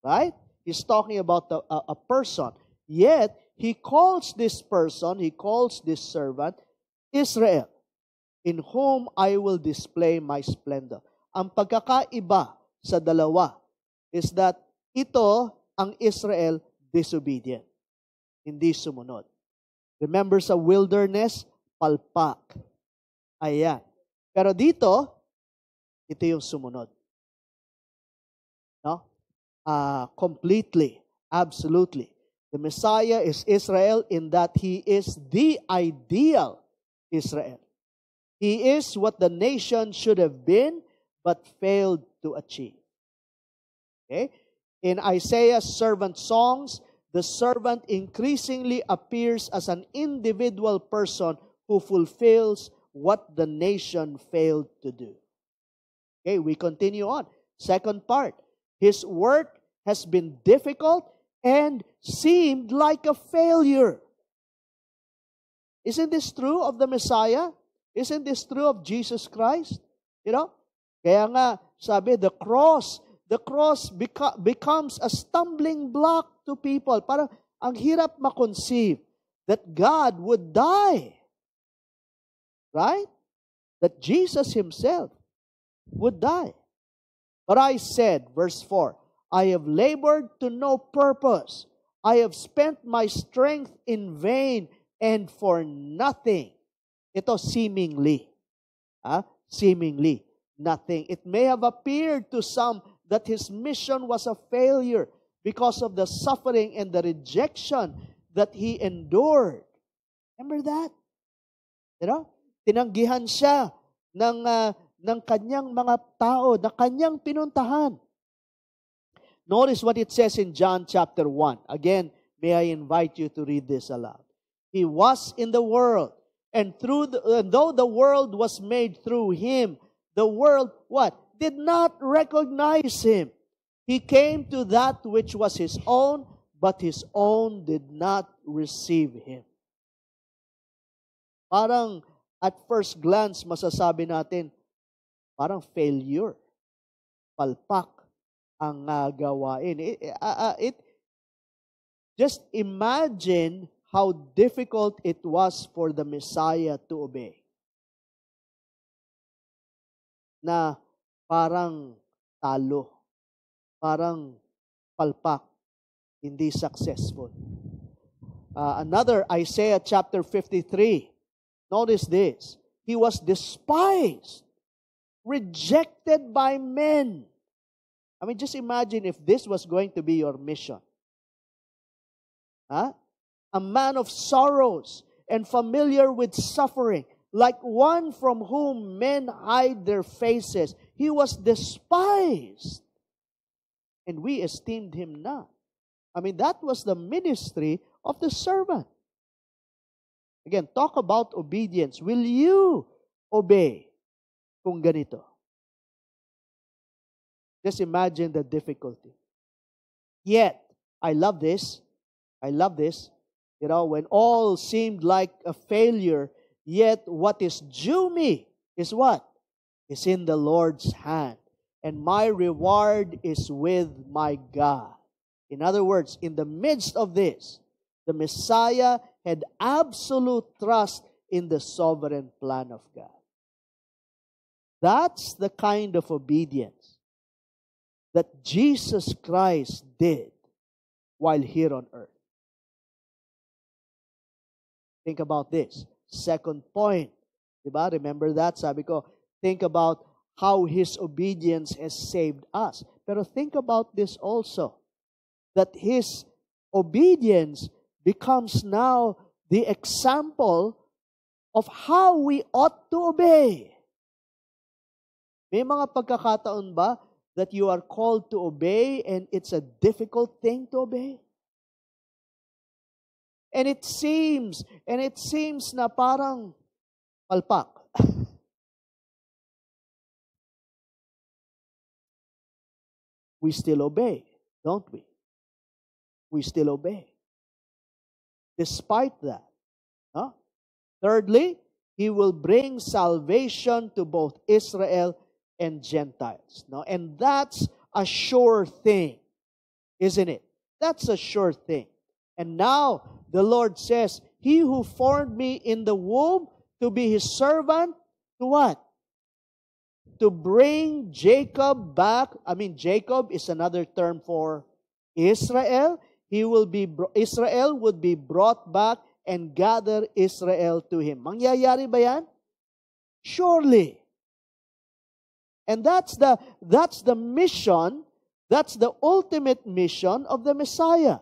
right? He's talking about a person. Yet, he calls this person, he calls this servant, Israel, in whom I will display my splendor. Ang pagkakaiba sa dalawa is that ito, ang Israel, disobedient. Hindi sumunod. Remember sa wilderness, palpak. Ayan. Pero dito, ito yung sumunod. No? Completely, absolutely. The Messiah is Israel in that He is the ideal Israel. He is what the nation should have been but failed to achieve. Okay? In Isaiah's servant songs, the servant increasingly appears as an individual person who fulfills what the nation failed to do. Okay, we continue on. Second part, his work has been difficult and seemed like a failure. Isn't this true of the Messiah? Isn't this true of Jesus Christ? Kaya nga, sabi, the cross becomes a stumbling block to people. Parang ang hirap makonceive that God would die. Right? That Jesus Himself would die. But I said, verse 4, I have labored to no purpose. I have spent my strength in vain and for nothing. Ito seemingly. Seemingly. Nothing. It may have appeared to some that his mission was a failure because of the suffering and the rejection that he endured. Remember that? Tinanggihan siya ng kanyang mga tao na kanyang pinuntahan. Notice what it says in John chapter 1. Again, may I invite you to read this aloud. He was in the world, and though the world was made through Him, the world, what? Did not recognize Him. He came to that which was His own, but His own did not receive Him. Parang at first glance, masasabi natin, parang failure. Palpak ang gawain. Just imagine how difficult it was for the Messiah to obey. Na parang talo, parang palpak, hindi successful. Another, Isaiah chapter 53. Notice this. He was despised, rejected by men. I mean, just imagine if this was going to be your mission. Huh? A man of sorrows and familiar with suffering, like one from whom men hide their faces. He was despised, and we esteemed Him not. I mean, that was the ministry of the servant. Again, talk about obedience. Will you obey kung ganito? Just imagine the difficulty. Yet, I love this. I love this. You know, when all seemed like a failure, yet what is due me is what? Is in the Lord's hand. And my reward is with my God. In other words, in the midst of this, the Messiah had absolute trust in the sovereign plan of God. That's the kind of obedience that Jesus Christ did while here on earth. Think about this. Second point. Diba? Remember that? Sabi ko, think about how His obedience has saved us. Pero think about this also. That His obedience becomes now the example of how we ought to obey. May mga pagkakataon ba that you are called to obey and it's a difficult thing to obey? And it seems na parang palpak. We still obey, don't we? We still obey. Despite that. Huh? Thirdly, He will bring salvation to both Israel and Gentiles. No? And that's a sure thing, isn't it? That's a sure thing. And now, the Lord says, He who formed me in the womb to be His servant, to what? To bring Jacob back. I mean, Jacob is another term for Israel. Israel would be brought back and gather Israel to Him. Mangyayari ba yan? Surely. And that's the mission, that's the ultimate mission of the Messiah.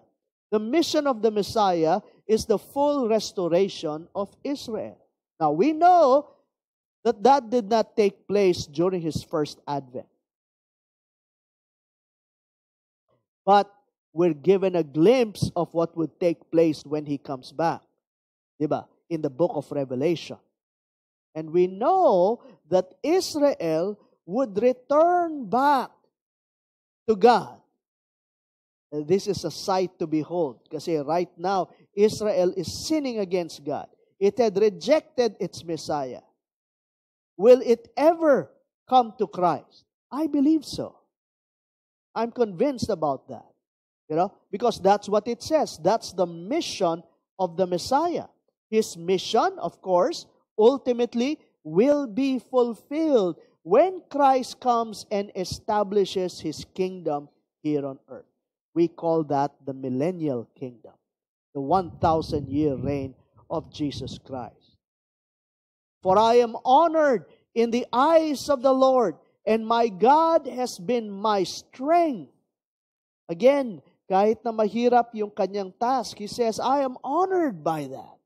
The mission of the Messiah is the full restoration of Israel. Now, we know that did not take place during His first advent. But we're given a glimpse of what would take place when He comes back. Diba? In the book of Revelation. And we know that Israel would return back to God. This is a sight to behold. Kasi right now, Israel is sinning against God. It had rejected its Messiah. Will it ever come to Christ? I believe so. I'm convinced about that. You know, because that's what it says. That's the mission of the Messiah. His mission, of course, ultimately will be fulfilled when Christ comes and establishes His kingdom here on earth. We call that the millennial kingdom, the 1,000-year reign of Jesus Christ. For I am honored in the eyes of the Lord, and my God has been my strength. Again, kahit na mahirap yung kanyang task, He says, I am honored by that.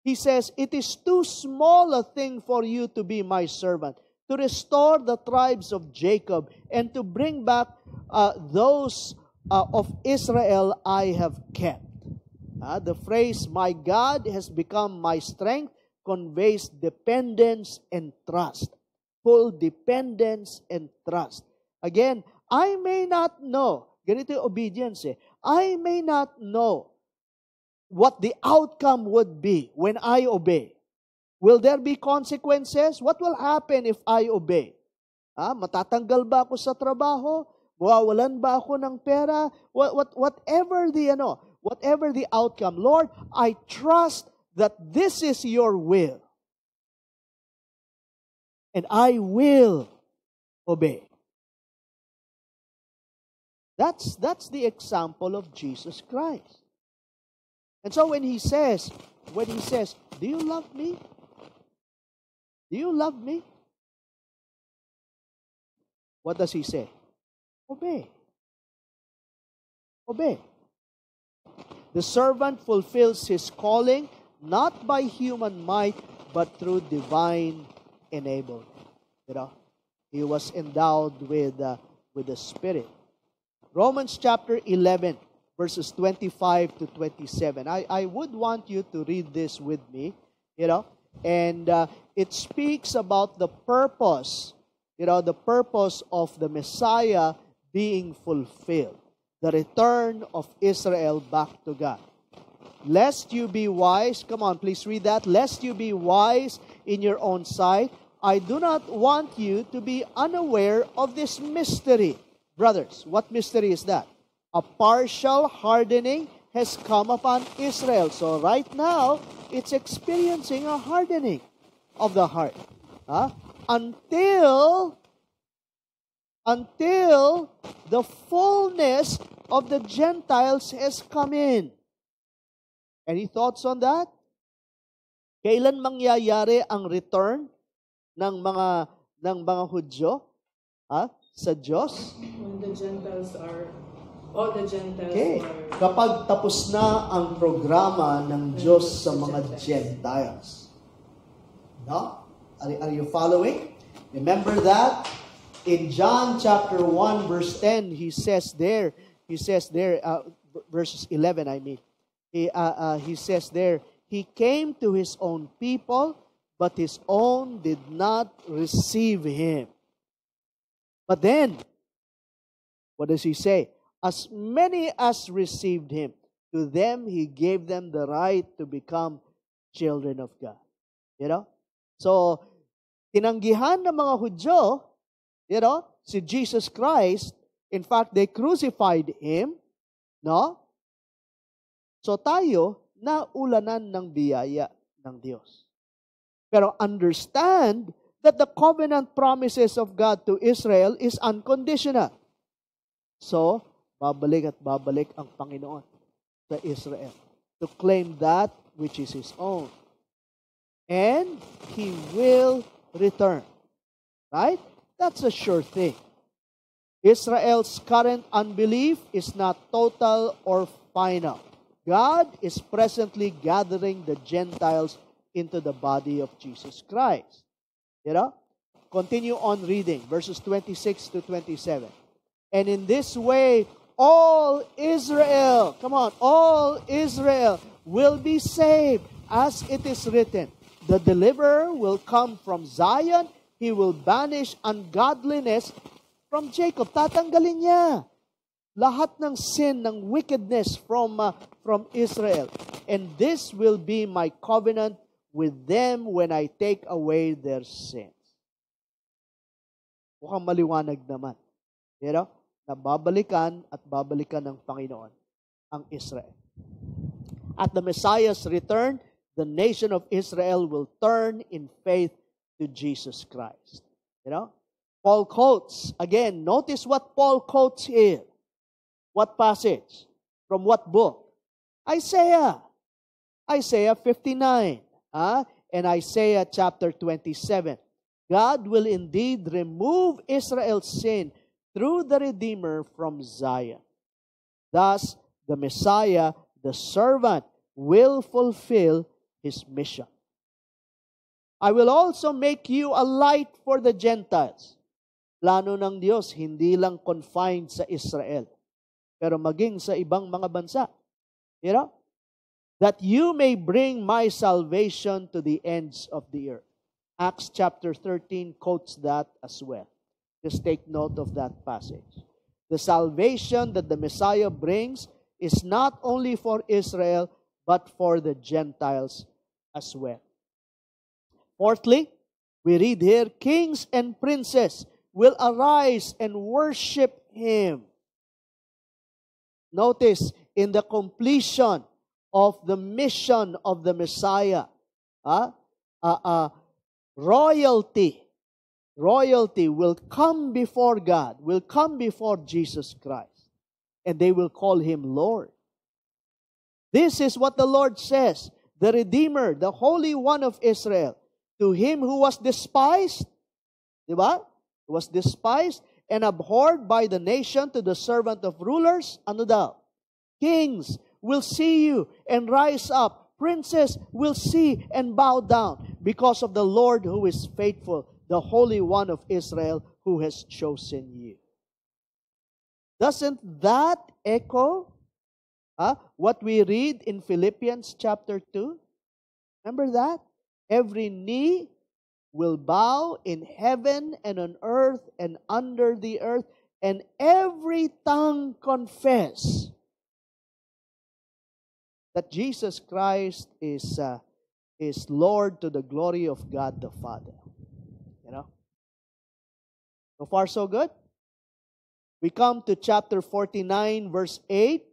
He says, it is too small a thing for you to be my servant, to restore the tribes of Jacob, and to bring back those of Israel I have kept. The phrase, my God has become my strength, conveys dependence and trust. Full dependence and trust. Again, I may not know. Ganito yung obedience eh. I may not know what the outcome would be when I obey. Will there be consequences? What will happen if I obey? Matatanggal ba ako sa trabaho? Mawawalan ba ako ng pera? Whatever the outcome, Lord, I trust that this is your will. And I will obey. That's the example of Jesus Christ. And so when he says, do you love me? Do you love me? What does he say? Obey. Obey. The servant fulfills his calling not by human might, but through divine enablement. He was endowed with the Spirit. Romans chapter 11, verses 25 to 27. I would want you to read this with me, and it speaks about the purpose, the purpose of the Messiah being fulfilled, the return of Israel back to God. Lest you be wise, come on, please read that. Lest you be wise in your own sight, I do not want you to be unaware of this mystery. Brothers, what mystery is that? A partial hardening has come upon Israel. So right now, it's experiencing a hardening of the heart. Until the fullness of the Gentiles has come in. Any thoughts on that? Kailan mangyayari ang return ng mga Hudyo sa Diyos? When the Gentiles all the Gentiles Okay. are... Kapag tapos na ang programa ng Diyos sa mga Gentiles. No? Are you following? Remember that? In John chapter 1 verse 10, he says there, verses 11 I mean, he says there, he came to his own people, but his own did not receive him. But then, what does he say? As many as received him, to them he gave them the right to become children of God. So, tinanggihan ng mga Hudyo, si Jesus Christ. In fact, they crucified him, no? So tayo, naulanan ng biyaya ng Diyos. Pero understand that the covenant promises of God to Israel is unconditional. So, babalik at babalik ang Panginoon sa Israel to claim that which is His own. And He will return. Right? That's a sure thing. Israel's current unbelief is not total or final. God is presently gathering the Gentiles into the body of Jesus Christ. Continue on reading, verses 26 to 27. And in this way, all Israel, all Israel will be saved, as it is written. The deliverer will come from Zion. He will banish ungodliness from Jacob. Tatanggalin niya lahat ng sin, ng wickedness from Israel. And this will be my covenant with them when I take away their sins. Mukhang maliwanag naman. Na babalikan at babalikan ng Panginoon ang Israel. At the Messiah's return, the nation of Israel will turn in faith to Jesus Christ. Paul quotes, again, notice what Paul quotes here. What passage? From what book? Isaiah 59. And Isaiah chapter 27. God will indeed remove Israel's sin through the Redeemer from Zion. Thus, the Messiah, the servant, will fulfill His mission. I will also make you a light for the Gentiles. Plano ng Diyos, hindi lang confined sa Israel, pero maging sa ibang mga bansa. That you may bring my salvation to the ends of the earth. Acts chapter 13 quotes that as well. Just take note of that passage. The salvation that the Messiah brings is not only for Israel, but for the Gentiles as well. Fourthly, we read here, kings and princes will arise and worship Him. Notice, in the completion of the mission of the Messiah, royalty will come before God, will come before Jesus Christ, and they will call Him Lord. This is what the Lord says, the Redeemer, the Holy One of Israel, to Him who was despised, diba? Was despised and abhorred by the nation, to the servant of rulers, ano daw? Kings will see you and rise up. Princes will see and bow down because of the Lord who is faithful, the Holy One of Israel who has chosen you. Doesn't that echo what we read in Philippians chapter 2? Remember that? Every knee will bow in heaven and on earth and under the earth, and every tongue confess that Jesus Christ is Lord to the glory of God the Father. You know? So far, so good. We come to chapter 49, verse 8.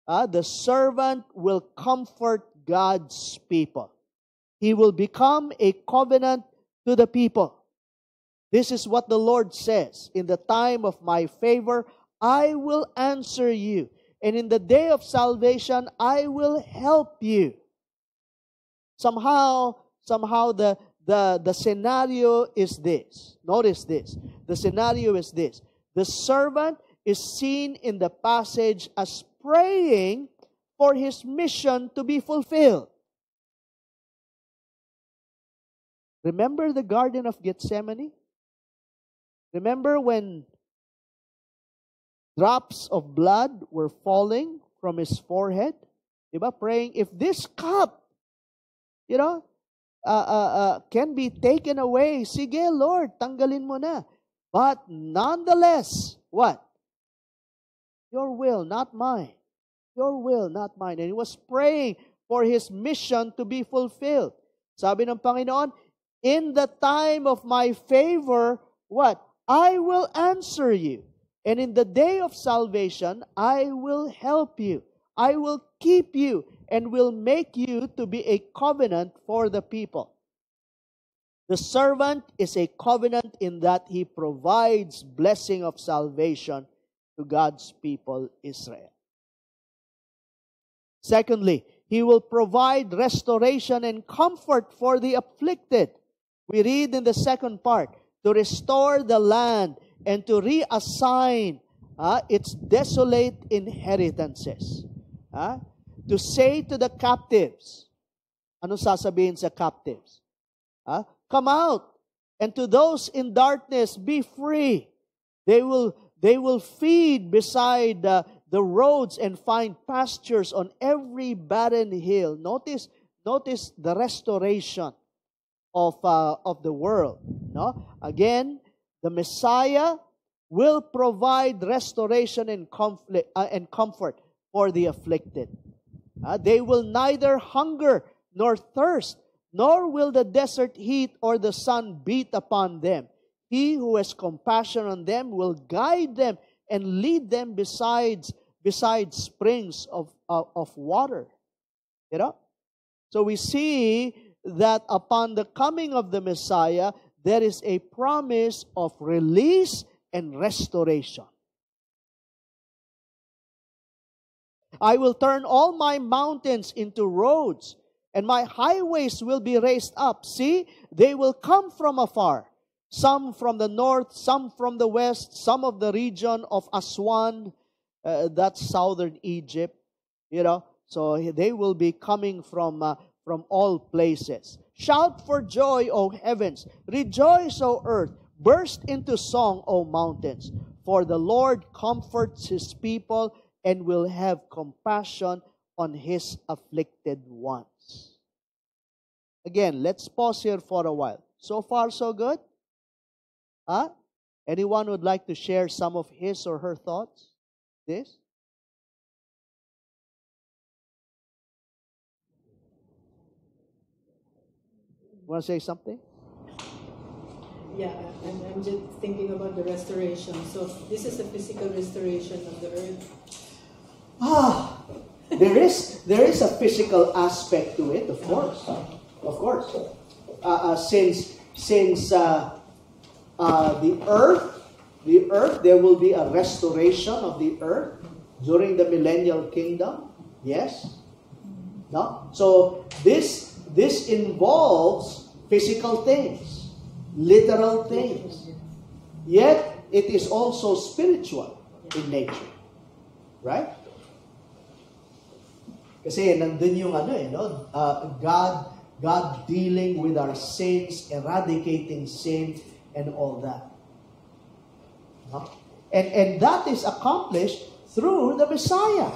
The servant will comfort God's people. He will become a covenant to the people. This is what the Lord says. In the time of my favor, I will answer you. And in the day of salvation, I will help you. Somehow the scenario is this. Notice this. The scenario is this. The servant is seen in the passage as praying for his mission to be fulfilled. Remember the Garden of Gethsemane? Remember when drops of blood were falling from his forehead? Diba? Praying, if this cup, can be taken away, sige Lord, tanggalin mo na. But nonetheless, what? Your will, not mine. Your will, not mine. And he was praying for his mission to be fulfilled. Sabi ng Panginoon, in the time of my favor, what? I will answer you. And in the day of salvation, I will help you. I will keep you and will make you to be a covenant for the people. The servant is a covenant in that he provides blessing of salvation to God's people, Israel. Secondly, he will provide restoration and comfort for the afflicted. We read in the second part, to restore the land and to reassign its desolate inheritances. To say to the captives, ano sasabihin sa captives? Come out, and to those in darkness, be free. They will feed beside the roads and find pastures on every barren hill. Notice the restoration of the world. No? Again, the Messiah will provide restoration and comfort for the afflicted. They will neither hunger nor thirst, nor will the desert heat or the sun beat upon them. He who has compassion on them will guide them and lead them beside springs of water. So we see that upon the coming of the Messiah, there is a promise of release and restoration. I will turn all my mountains into roads, and my highways will be raised up. See, they will come from afar. Some from the north, some from the west, some of the region of Aswan, that's southern Egypt. So they will be coming from all places. Shout for joy, O heavens! Rejoice, O earth! Burst into song, O mountains! For the Lord comforts His people and will have compassion on His afflicted ones. Again, let's pause here for a while. So far, so good? Anyone would like to share some of his or her thoughts? this? Want to say something? Yeah, and I'm just thinking about the restoration. So this is a physical restoration of the earth. There is a physical aspect to it, of course. Of course. Since the earth, there will be a restoration of the earth during the millennial kingdom. Yes? No? So this involves physical things, literal things. Yet it is also spiritual in nature. Right? Kasi nandun yung God dealing with our sins, eradicating sin, and all that. No? And that is accomplished through the Messiah.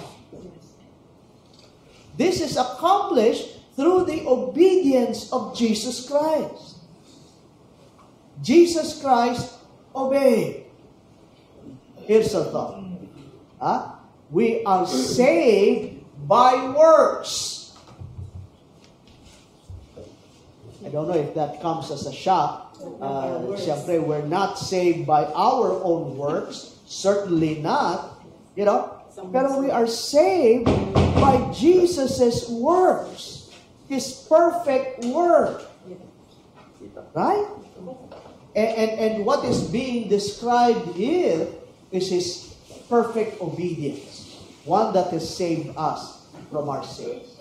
This is accomplished through the obedience of Jesus Christ. Jesus Christ obeyed. Here's a thought. We are saved by works. I don't know if that comes as a shock. Siyempre, we're not saved by our own works. Certainly not. Pero we are saved by Jesus' works. His perfect work. Right? And what is being described here is His perfect obedience. One that has saved us from our sins.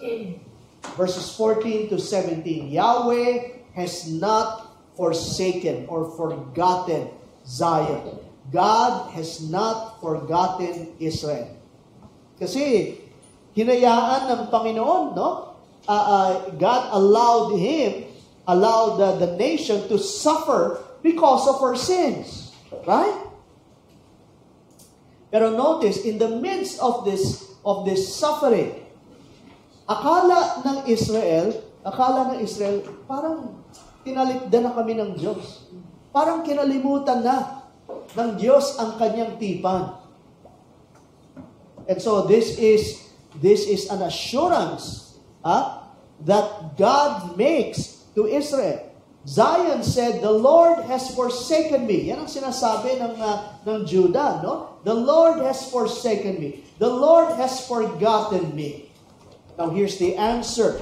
Verses 14 to 17. Yahweh has not forsaken or forgotten Zion. God has not forgotten Israel. Kasi hinayaan ng Panginoon, no? God allowed the nation to suffer because of her sins. Right? Pero notice, in the midst of this suffering, akala ng Israel, parang tinalikdan na kami ng Diyos. Parang kinalimutan na ng Diyos ang kanyang tipan. And so this is an assurance that God makes to Israel. Zion said, "The Lord has forsaken me." Yan ang sinasabi ng Judah, no? The Lord has forsaken me. The Lord has forgotten me. Now here's the answer.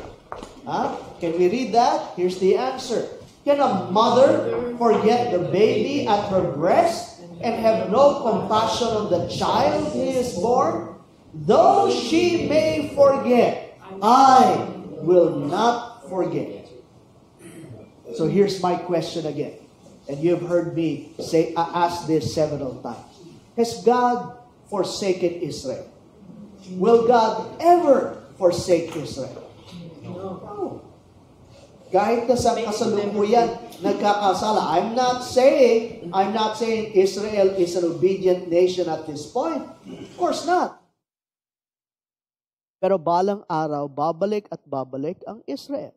Can we read that? Here's the answer. Can a mother forget the baby at her breast and have no compassion on the child he is born? Though she may forget, I will not forget. So here's my question again. And you've heard me ask this several times. Has God forsaken Israel? Will God ever forsake Israel? No. Kahit na sa kasalukuyan nagkakasala. I'm not saying Israel is an obedient nation at this point. Of course not. Pero balang araw, babalik at babalik ang Israel.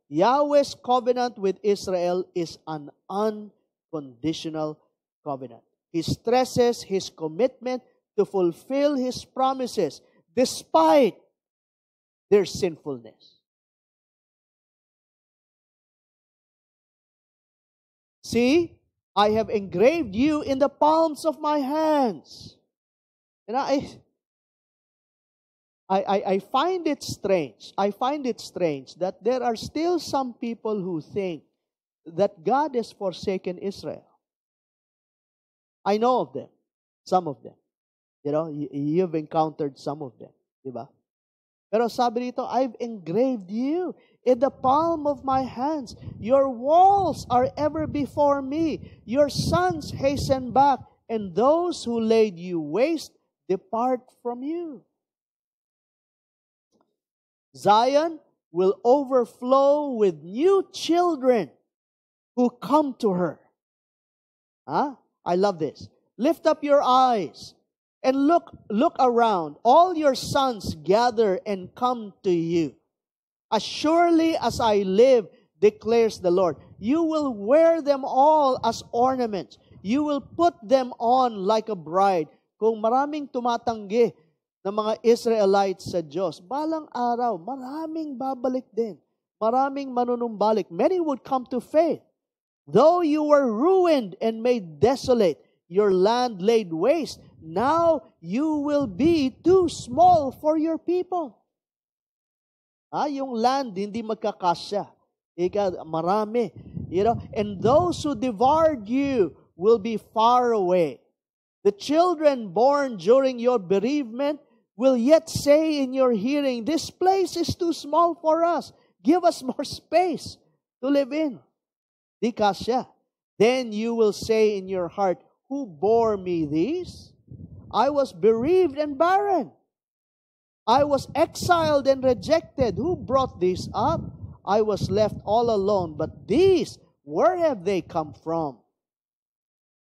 Yahweh's covenant with Israel is an unconditional covenant. He stresses His commitment to fulfill His promises despite their sinfulness. See, I have engraved you in the palms of my hands. And I find it strange. I find it strange that there are still some people who think that God has forsaken Israel. I know of them. Some of them. You've encountered some of them. Diba? Pero sabi dito, I've engraved you in the palm of my hands. Your walls are ever before me. Your sons hasten back, and those who laid you waste depart from you. Zion will overflow with new children who come to her. I love this. Lift up your eyes and look around. All your sons gather and come to you. As surely as I live, declares the Lord, you will wear them all as ornaments. You will put them on like a bride. kung maraming tumatanggi ng mga Israelites sa Diyos, balang araw, maraming babalik din. Maraming manunumbalik. Many would come to faith. Though you were ruined and made desolate, your land laid waste, now you will be too small for your people. Yung land, hindi magkakasya. Marami. And those who devoured you will be far away. The children born during your bereavement will yet say in your hearing, this place is too small for us. Give us more space to live in. Di kasya. Then you will say in your heart, who bore me these? I was bereaved and barren. I was exiled and rejected. Who brought these up? I was left all alone. But these, where have they come from?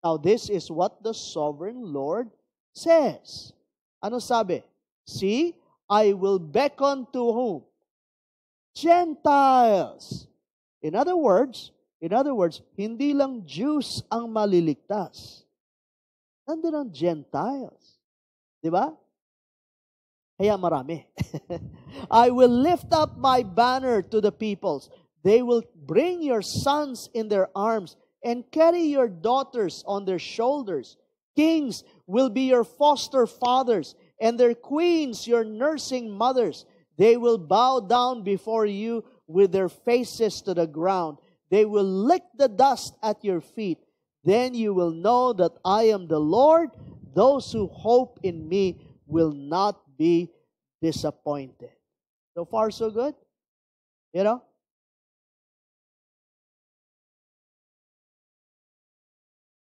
Now this is what the sovereign Lord says. Ano sabi? See, I will beckon to whom? Gentiles. In other words, hindi lang Jews ang maliligtas. Nandun ang Gentiles. Di ba? Kaya marami. I will lift up my banner to the peoples. They will bring your sons in their arms and carry your daughters on their shoulders. Kings will be your foster fathers, and their queens your nursing mothers. They will bow down before you with their faces to the ground. They will lick the dust at your feet. Then you will know that I am the Lord. Those who hope in me will not be disappointed. So far, so good?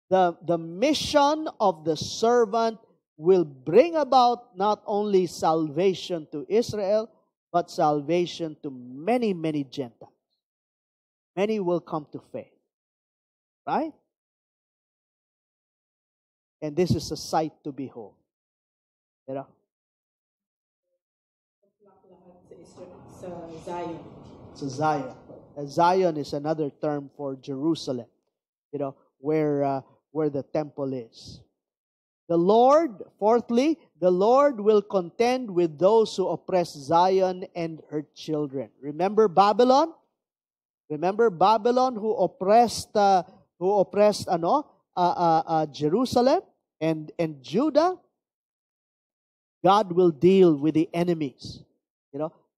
The mission of the servant will bring about not only salvation to Israel, but salvation to many, many Gentiles. Many will come to faith. Right? And this is a sight to behold. Sa Zion. So Zion. Zion is another term for Jerusalem. Where the temple is. The Lord, fourthly, the Lord will contend with those who oppress Zion and her children. Remember Babylon? Remember Babylon who oppressed Jerusalem and Judah? God will deal with the enemies.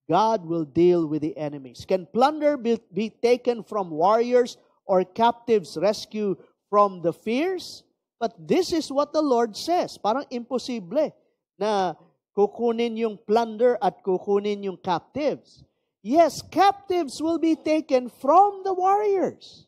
God will deal with the enemies. Can plunder be taken from warriors or captives rescued from the fierce? But this is what the Lord says. Parang imposible na kukunin yung plunder at kukunin yung captives. Yes, captives will be taken from the warriors.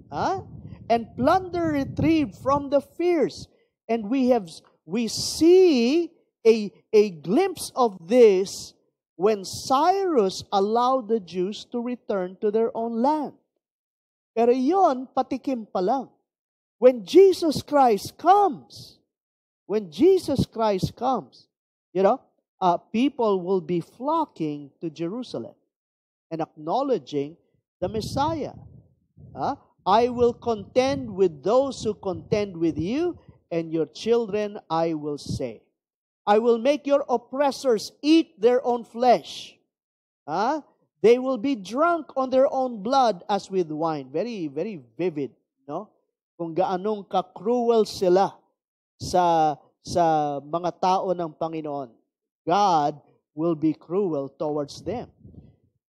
And plunder retrieved from the fierce. And we see a glimpse of this when Cyrus allowed the Jews to return to their own land. Pero yon, patikim pa lang. When Jesus Christ comes, people will be flocking to Jerusalem and acknowledging the Messiah. I will contend with those who contend with you, and your children I will save. I will make your oppressors eat their own flesh. They will be drunk on their own blood as with wine. Very, very vivid, no? Kung gaanong ka-cruel sila sa mga tao ng Panginoon. God will be cruel towards them.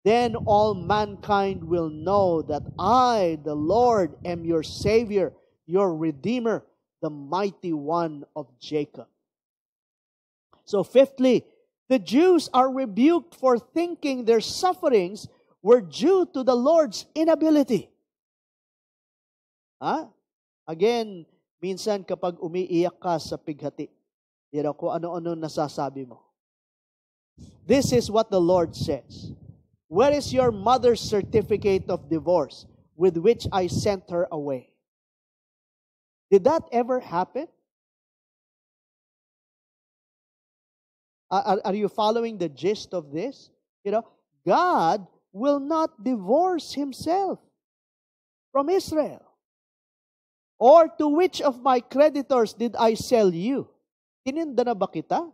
Then all mankind will know that I, the Lord, am your Savior, your Redeemer, the mighty one of Jacob. So fifthly, the Jews are rebuked for thinking their sufferings were due to the Lord's inability. Again, minsan kapag umiiyak ka sa pighati, kung ano-ano nasasabi mo. This is what the Lord says. Where is your mother's certificate of divorce with which I sent her away? Did that ever happen? Are you following the gist of this? God will not divorce Himself from Israel. Or to which of my creditors did I sell you? Tininda na ba kita?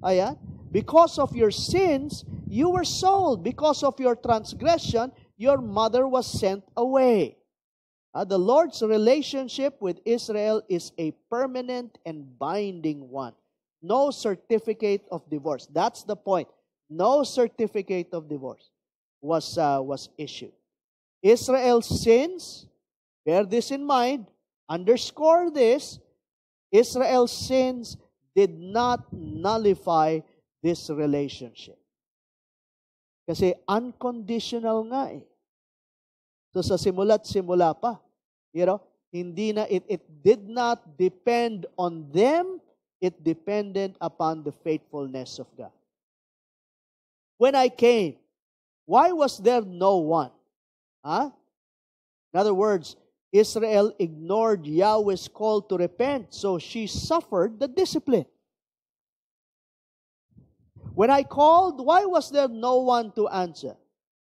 Ayan. Because of your sins, you were sold. Because of your transgression, your mother was sent away. The Lord's relationship with Israel is a permanent and binding one. No certificate of divorce. That's the point. No certificate of divorce was issued. Israel's sins, bear this in mind, underscore this, Israel's sins did not nullify this relationship. Kasi unconditional nga eh. So sa simula't simula pa, it did not depend on them, it depended upon the faithfulness of God. When I came, why was there no one? In other words, Israel ignored Yahweh's call to repent, so she suffered the discipline. When I called, why was there no one to answer?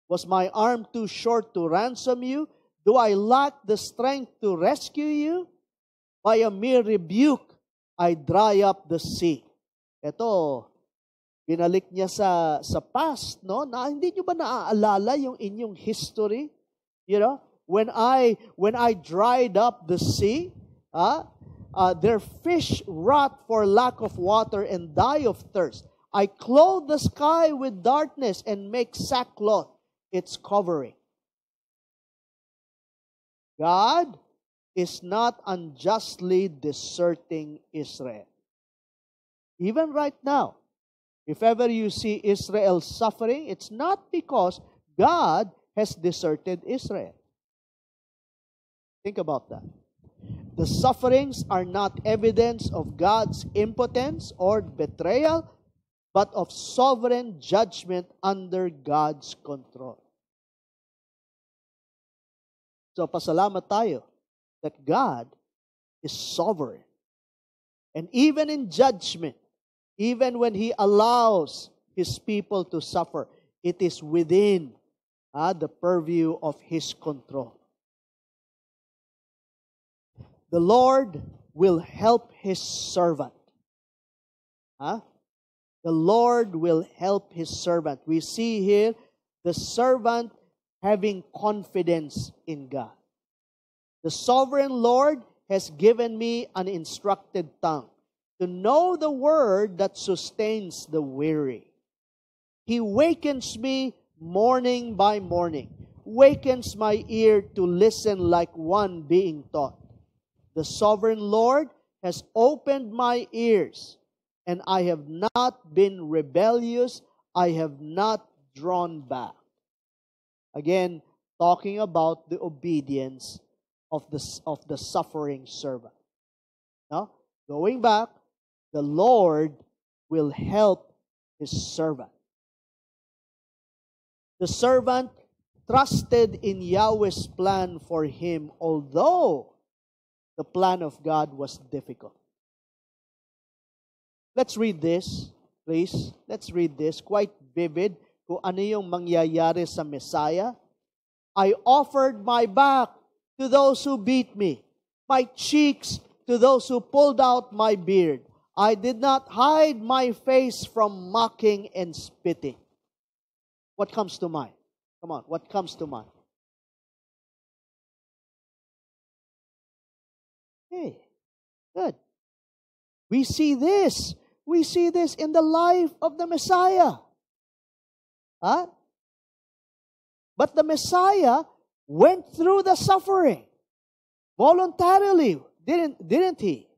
Was my arm too short to ransom you? Do I lack the strength to rescue you? By a mere rebuke, I dry up the sea. Ito, binalik niya sa past, no? Na hindi niyo ba naaalala yung inyong history? When I dried up the sea, their fish rot for lack of water and die of thirst. I clothe the sky with darkness and make sackcloth its covering. God is not unjustly deserting Israel. Even right now, if ever you see Israel suffering, it's not because God has deserted Israel. Think about that. The sufferings are not evidence of God's impotence or betrayal, but of sovereign judgment under God's control. So, pasalamat tayo that God is sovereign. And even in judgment, even when He allows His people to suffer, it is within the purview of His control. The Lord will help His servant. The Lord will help His servant. We see here the servant having confidence in God. The sovereign Lord has given me an instructed tongue to know the word that sustains the weary. He wakens me morning by morning, wakens my ear to listen like one being taught. The sovereign Lord has opened my ears, and I have not been rebellious. I have not drawn back. Again, talking about the obedience of the suffering servant. Now, going back, the Lord will help His servant. The servant trusted in Yahweh's plan for him, although the plan of God was difficult. Let's read this, please. Let's read this. Quite vivid kung ano yung mangyayari sa Messiah. I offered my back to those who beat me, my cheeks to those who pulled out my beard. I did not hide my face from mocking and spitting. What comes to mind? Come on, what comes to mind? Hey, good. We see this. We see this in the life of the Messiah. But the Messiah went through the suffering voluntarily, didn't he?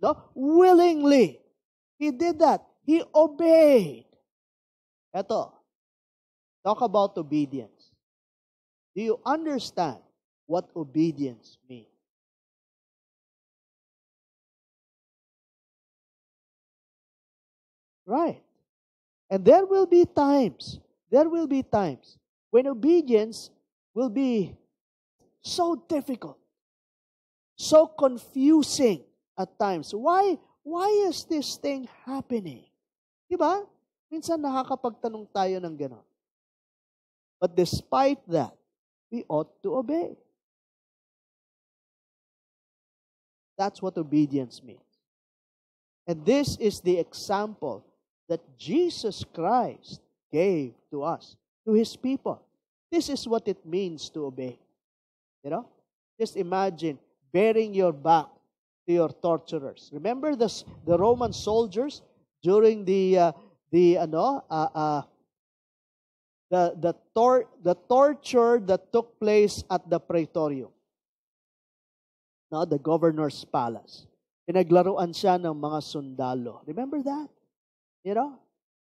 No, willingly. He did that. He obeyed. Eto, talk about obedience. Do you understand what obedience means? Right. And there will be times when obedience will be so difficult, so confusing at times. Why is this thing happening? Diba? Minsan nakakapagtanong tayo ng gano'n. But despite that, we ought to obey. That's what obedience means. And this is the example that Jesus Christ gave to us, to His people. This is what it means to obey. You know? Just imagine bearing your back to your torturers. Remember the Roman soldiers during the torture that took place at the Praetorium. No, the governor's palace. Pinaglaruan siya ng mga sundalo. Remember that? You know?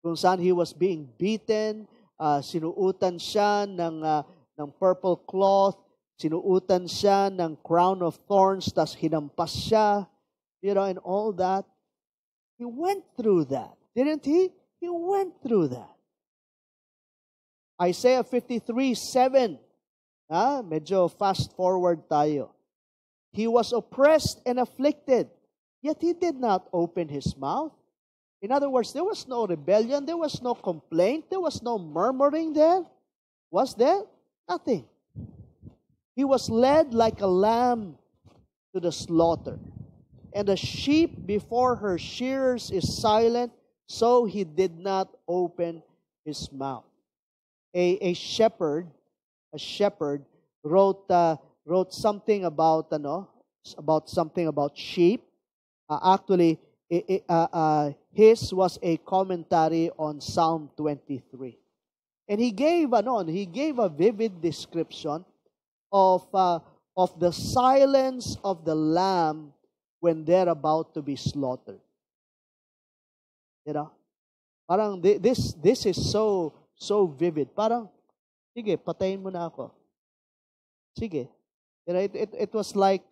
Kung saan he was being beaten, sinuutan siya ng purple cloth, sinuutan siya ng crown of thorns, tas hinampas siya, you know, and all that. He went through that, didn't he? He went through that. Isaiah 53:7. Medyo fast forward tayo. He was oppressed and afflicted, yet He did not open His mouth. In other words, there was no rebellion, there was no complaint, there was no murmuring there. Was there? Nothing. He was led like a lamb to the slaughter, and a sheep before her shearers is silent, so He did not open His mouth. A shepherd wrote something about something about sheep. Actually, his was a commentary on Psalm 23, and he gave a vivid description of the silence of the lamb when they're about to be slaughtered. You know, parang this is so vivid. Parang, sige, patayin mo na ako. Sige. You know, it was like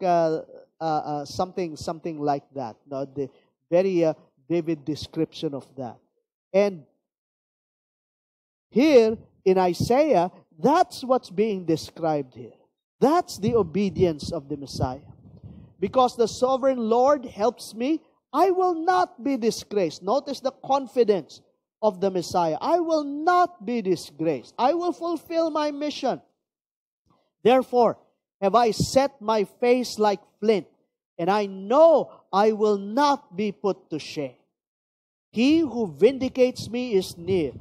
something like that. No, the very vivid description of that. And here in Isaiah, that's what's being described here. That's the obedience of the Messiah. Because the sovereign Lord helps me, I will not be disgraced. Notice the confidence of the Messiah. I will not be disgraced. I will fulfill my mission. Therefore, have I set my face like flint, and I know I will not be put to shame. He who vindicates me is near.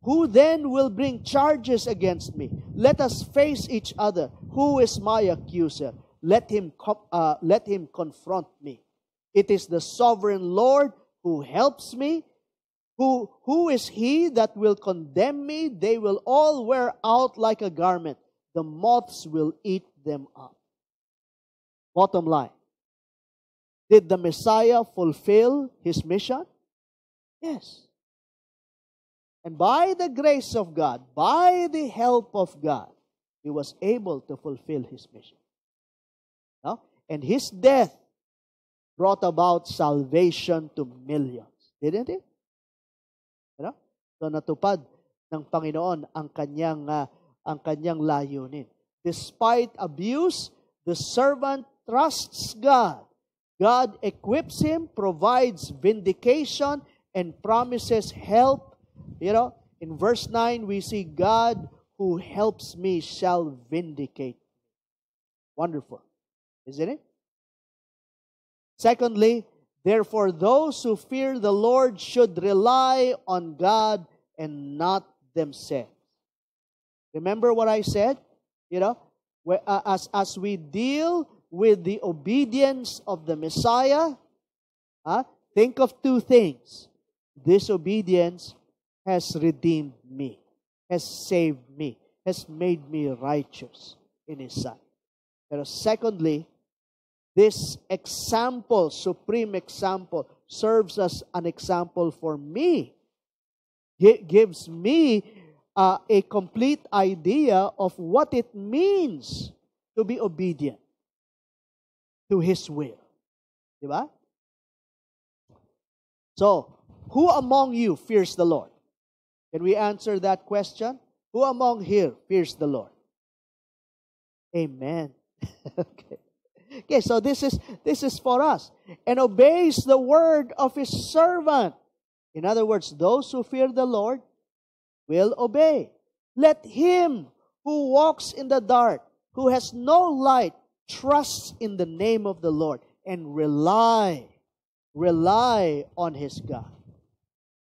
Who then will bring charges against me? Let us face each other. Who is my accuser? Let him confront me. It is the sovereign Lord who helps me. Who is he that will condemn me? They will all wear out like a garment. The moths will eat them up. Bottom line. Did the Messiah fulfill His mission? Yes. And by the grace of God, by the help of God, He was able to fulfill His mission. No? And His death brought about salvation to millions. Didn't it? You know? So natupad ng Panginoon ang kanyang layunin. Despite abuse, the servant trusts God. God equips him, provides vindication, and promises help. You know, in verse 9, we see God who helps me shall vindicate. Wonderful, isn't it? Secondly, therefore, those who fear the Lord should rely on God and not themselves. Remember what I said? You know, as we deal with the obedience of the Messiah, think of two things. This obedience has redeemed me, has saved me, has made me righteous in His sight. But secondly, this example, supreme example, serves as an example for me. It gives me a complete idea of what it means to be obedient to His will. Diba? So, who among you fears the Lord? Can we answer that question? Who among here fears the Lord? Amen. Okay, so this is for us. And obeys the word of His servant. In other words, those who fear the Lord will obey. Let him who walks in the dark, who has no light, trust in the name of the Lord and rely on his God.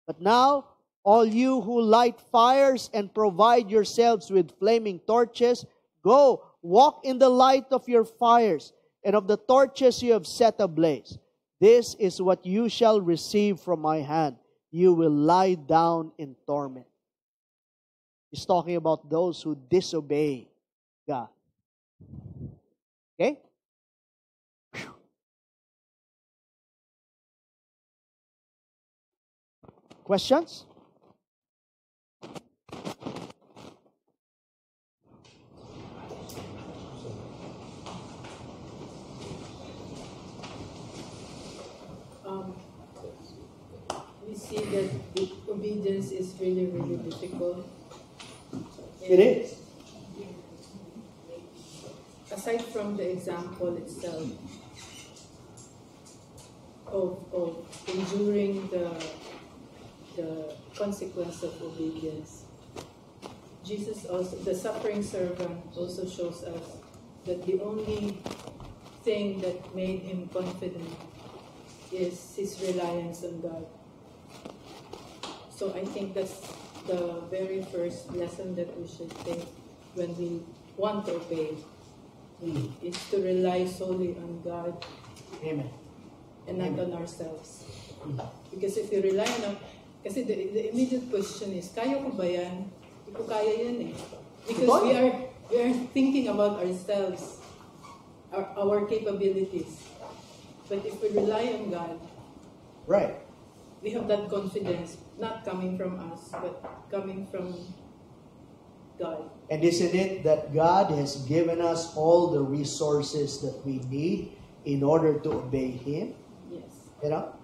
But now, all you who light fires and provide yourselves with flaming torches, go, walk in the light of your fires and of the torches you have set ablaze. This is what you shall receive from my hand. You will lie down in torment. He's talking about those who disobey God. Okay? Questions? We see that obedience is really, really difficult. It is. Aside from the example itself of enduring the consequence of obedience, Jesus also, the suffering servant, also shows us that the only thing that made him confident is his reliance on God. So I think that's the very first lesson that we should take when we want to obey, is to rely solely on God. Amen. And not on ourselves. Because if you rely on, kasi the immediate question is, kaya ko ba yan? Hindi ko kaya yan eh. Because we are thinking about ourselves, our capabilities. But if we rely on God, Right. we have that confidence, not coming from us, but coming from God. And isn't it that God has given us all the resources that we need in order to obey Him? Yes. You know?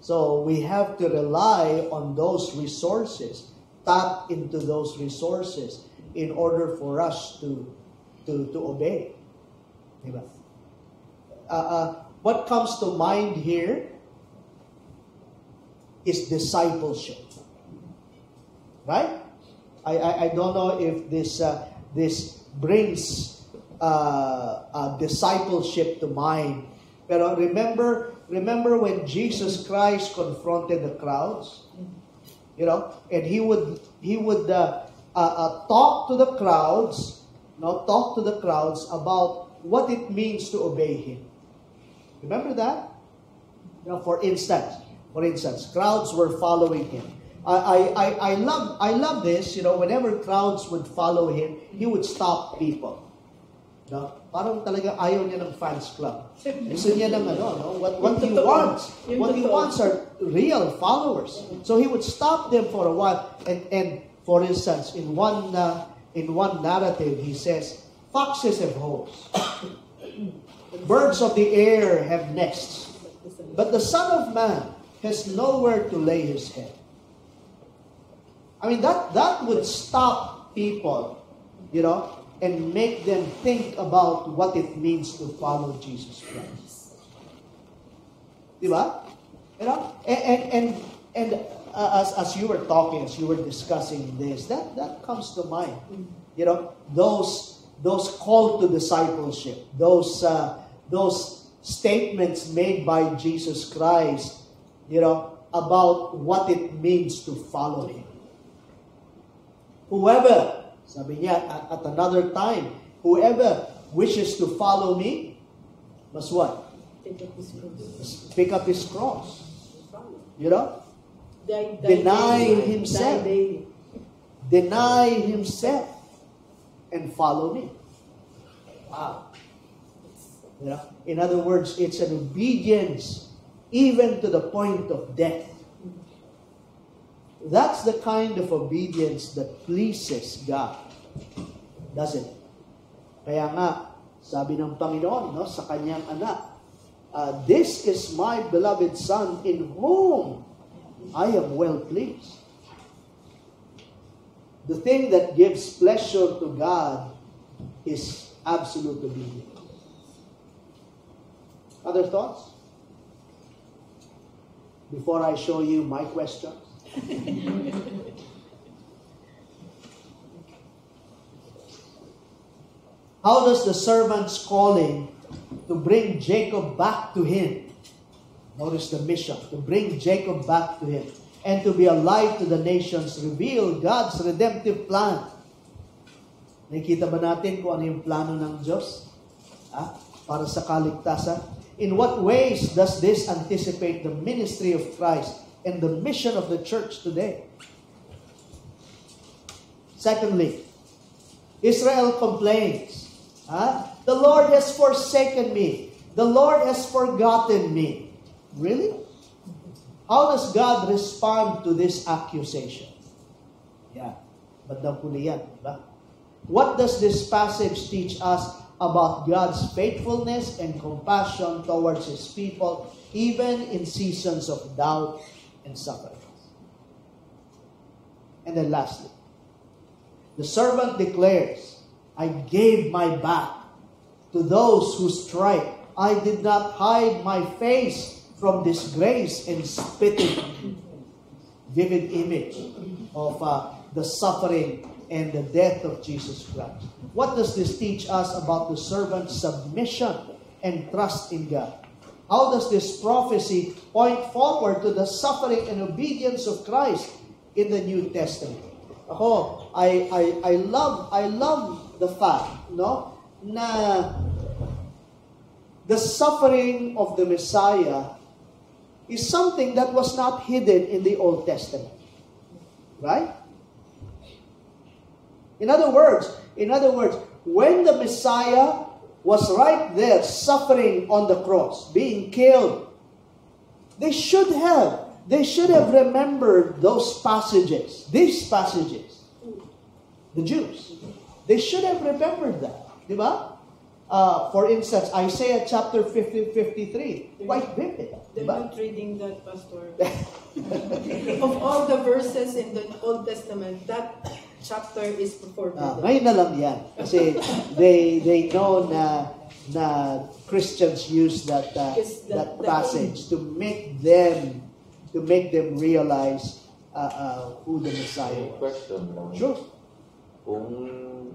So we have to rely on those resources, tap into those resources in order for us to obey. Diba? What comes to mind here is discipleship. Right? I don't know if this brings discipleship to mind. Pero remember when Jesus Christ confronted the crowds, you know, and he would talk to the crowds, about what it means to obey Him. Remember that? You know, for instance, crowds were following Him. I love this. You know, whenever crowds would follow Him, He would stop people. No? Parang talaga ayaw niya ng fans club. Gusto niya ng what he wants are real followers. So he would stop them for a while, and for instance, in one narrative, he says, "Foxes have holes, birds of the air have nests, but the Son of Man has nowhere to lay his head." I mean, that would stop people, you know, and make them think about what it means to follow Jesus Christ. Diba? You know? And as you were talking, as you were discussing this, that comes to mind. You know, those call to discipleship, those statements made by Jesus Christ, you know, about what it means to follow Him. Whoever, sabi niya at another time, whoever wishes to follow me, must what? Pick up his cross. You know? Deny himself. Deny himself and follow me. Wow. You know? In other words, it's an obedience even to the point of death. That's the kind of obedience that pleases God. Doesn't it? Kaya nga, sabi ng Panginoon, no, sa kanyang anak, "This is my beloved Son in whom I am well pleased." The thing that gives pleasure to God is absolute obedience. Other thoughts? Before I show you my question. How does the servant's calling to bring Jacob back to him. Notice the mission, to bring Jacob back to him. And to be a light to the nations, reveal God's redemptive plan. Nakikita ba natin kung ano yung plano ng Diyos? Para sa kaligtasan? In what ways does this anticipate the ministry of Christ and the mission of the church today? Secondly, Israel complains. The Lord has forsaken me. The Lord has forgotten me. Really? How does God respond to this accusation? Bandang huli yan, diba? What does this passage teach us about God's faithfulness and compassion towards His people, even in seasons of doubt and suffering? And then lastly, the servant declares, I gave my back to those who strike. I did not hide my face from disgrace and spitting. Vivid image of the suffering and the death of Jesus Christ. What does this teach us about the servant's submission and trust in God? How does this prophecy point forward to the suffering and obedience of Christ in the New Testament? I love the fact, na the suffering of the Messiah is something that was not hidden in the Old Testament. Right? In other words, when the Messiah was right there suffering on the cross, being killed, they should have remembered those passages, these passages. The Jews, they should have remembered that. Diba? For instance, Isaiah chapter 53, quite vivid. They're not reading that, Pastor. Of all the verses in the Old Testament, that chapter is forbidden. Ngayon na lang yan. Kasi they know na Christians use that passage to make them realize who the Messiah was. Question lang. Sure. Kung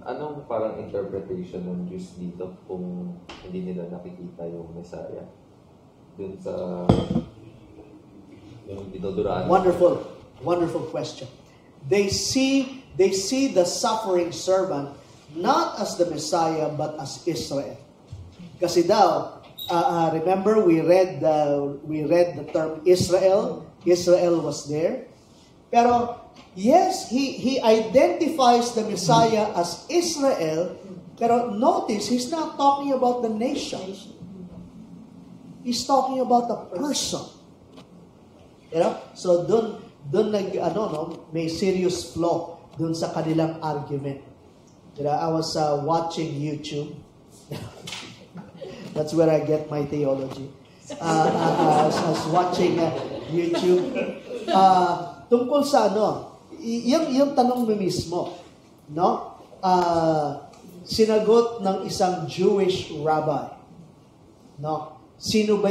anong parang interpretation ng Jews dito kung hindi nila nakikita yung Messiah dun sa yung dinuduraan. Wonderful question. They see the suffering servant not as the Messiah but as Israel. Kasi daw, remember we read the term Israel. Israel was there. Pero yes, he identifies the Messiah as Israel. Pero notice, he's not talking about the nation. He's talking about the person. So doon may serious flaw doon sa kanilang argument. I was watching YouTube. That's where I get my theology. I was watching YouTube. Tungkol sa yung tanong mo mismo, sinagot ng isang Jewish rabbi, sino ba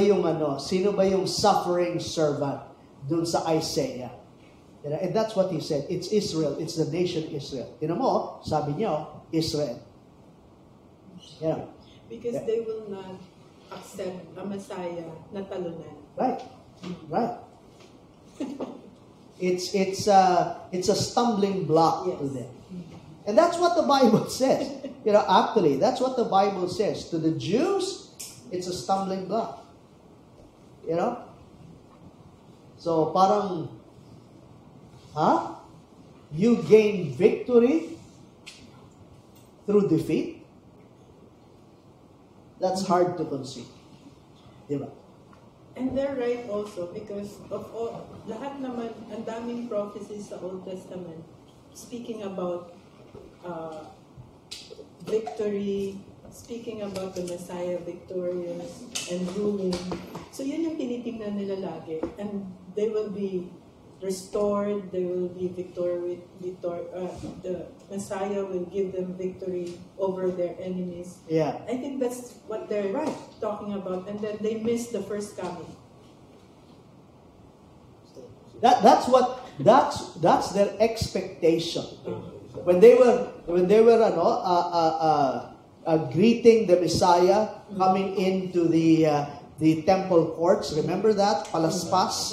yung suffering servant dun sa Isaiah? And that's what he said. It's Israel. It's the nation Israel. Tingnan mo, sabi niya, Israel. Because they will not accept a Messiah na talunan. Right. It's a stumbling block to them. And that's what the Bible says. Actually, that's what the Bible says. To the Jews, it's a stumbling block. So parang, you gain victory through defeat? That's hard to conceive. Diba? And they're right also because of all, lahat naman, ang daming prophecies sa Old Testament speaking about victory, speaking about the Messiah victorious and ruling. So yun yung tinitingnan nila lagi. And they will be restored, they will be victorious, the Messiah will give them victory over their enemies. Yeah. I think that's what they're talking about. And then they miss the first coming. That's their expectation. When they were greeting the Messiah, coming into the temple courts. Remember that? Palaspas.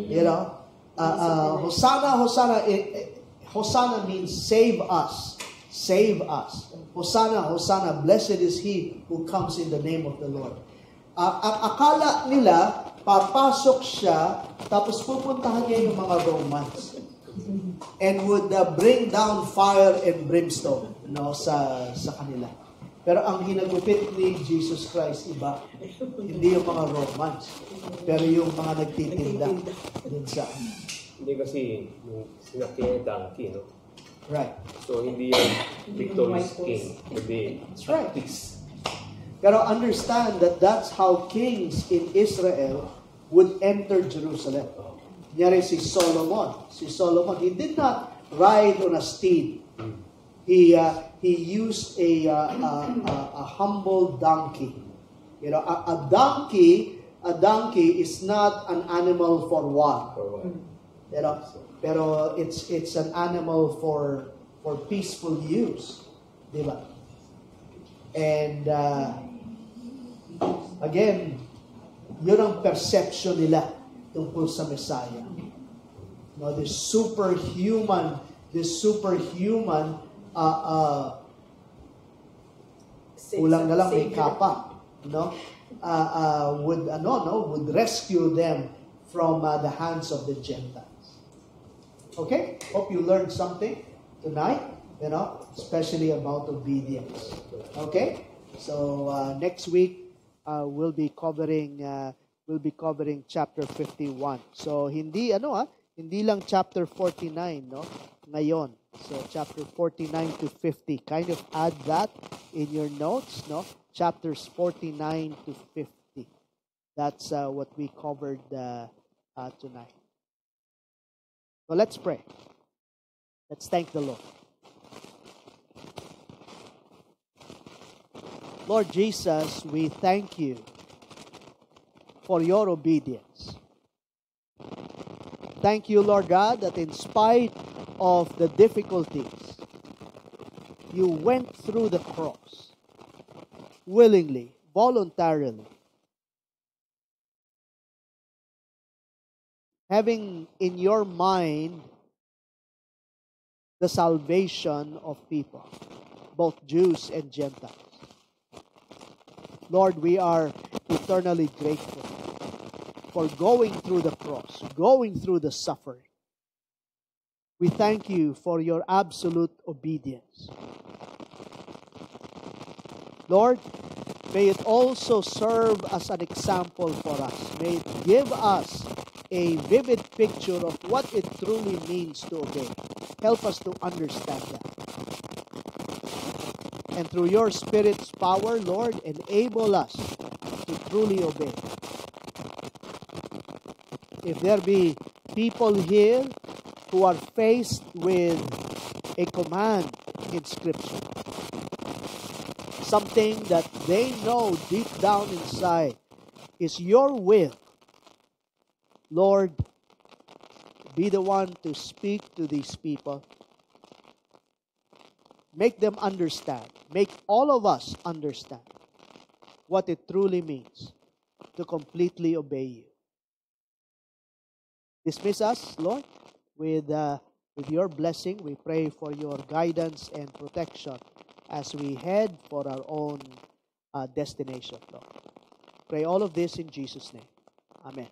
You know, Hosanna, Hosanna. Hosanna means save us. Save us. Hosanna, Hosanna. Blessed is he who comes in the name of the Lord. Ang akala nila, papasok siya, tapos pupuntahan niya yung mga Romans. And would bring down fire and brimstone, sa kanila. Pero ang hinagupit ni Jesus Christ, iba. Hindi yung mga Romans, pero yung mga nagtitinda dun sa... Hindi kasi yung sinakyan yung donkey, no? Right. So, hindi yung victorious king. Hindi. That's right. Pero understand that that's how kings in Israel would enter Jerusalem. Kunyari si Solomon. Si Solomon, he did not ride on a steed. He used a humble donkey. You know, a donkey is not an animal for war. You know, pero it's an animal for peaceful use, di ba? And again, yun ang perception nila tungkol sa Messiah. No, this superhuman kulang na lang may kapa, would rescue them from the hands of the Gentiles. Okay? Hope you learned something tonight, especially about obedience. Okay? So next week we'll be covering chapter 51. So hindi lang chapter 49, ngayon. So chapter 49 to 50. Kind of add that in your notes, chapters 49 to 50. That's what we covered tonight. So let's pray. Let's thank the Lord. Lord Jesus, we thank you for your obedience. Thank you, Lord God, that in spite of the difficulties, you went through the cross willingly, voluntarily, having in your mind the salvation of people, both Jews and Gentiles. Lord, we are eternally grateful for going through the cross, going through the suffering. We thank you for your absolute obedience. Lord, may it also serve as an example for us. May it give us a vivid picture of what it truly means to obey. Help us to understand that. And through your Spirit's power, Lord, enable us to truly obey. If there be people here who are faced with a command in Scripture, something that they know deep down inside is your will, Lord, be the one to speak to these people. Make them understand. Make all of us understand what it truly means to completely obey you. Dismiss us, Lord, with your blessing. We pray for your guidance and protection as we head for our own destination, Lord. Pray all of this in Jesus' name. Amen.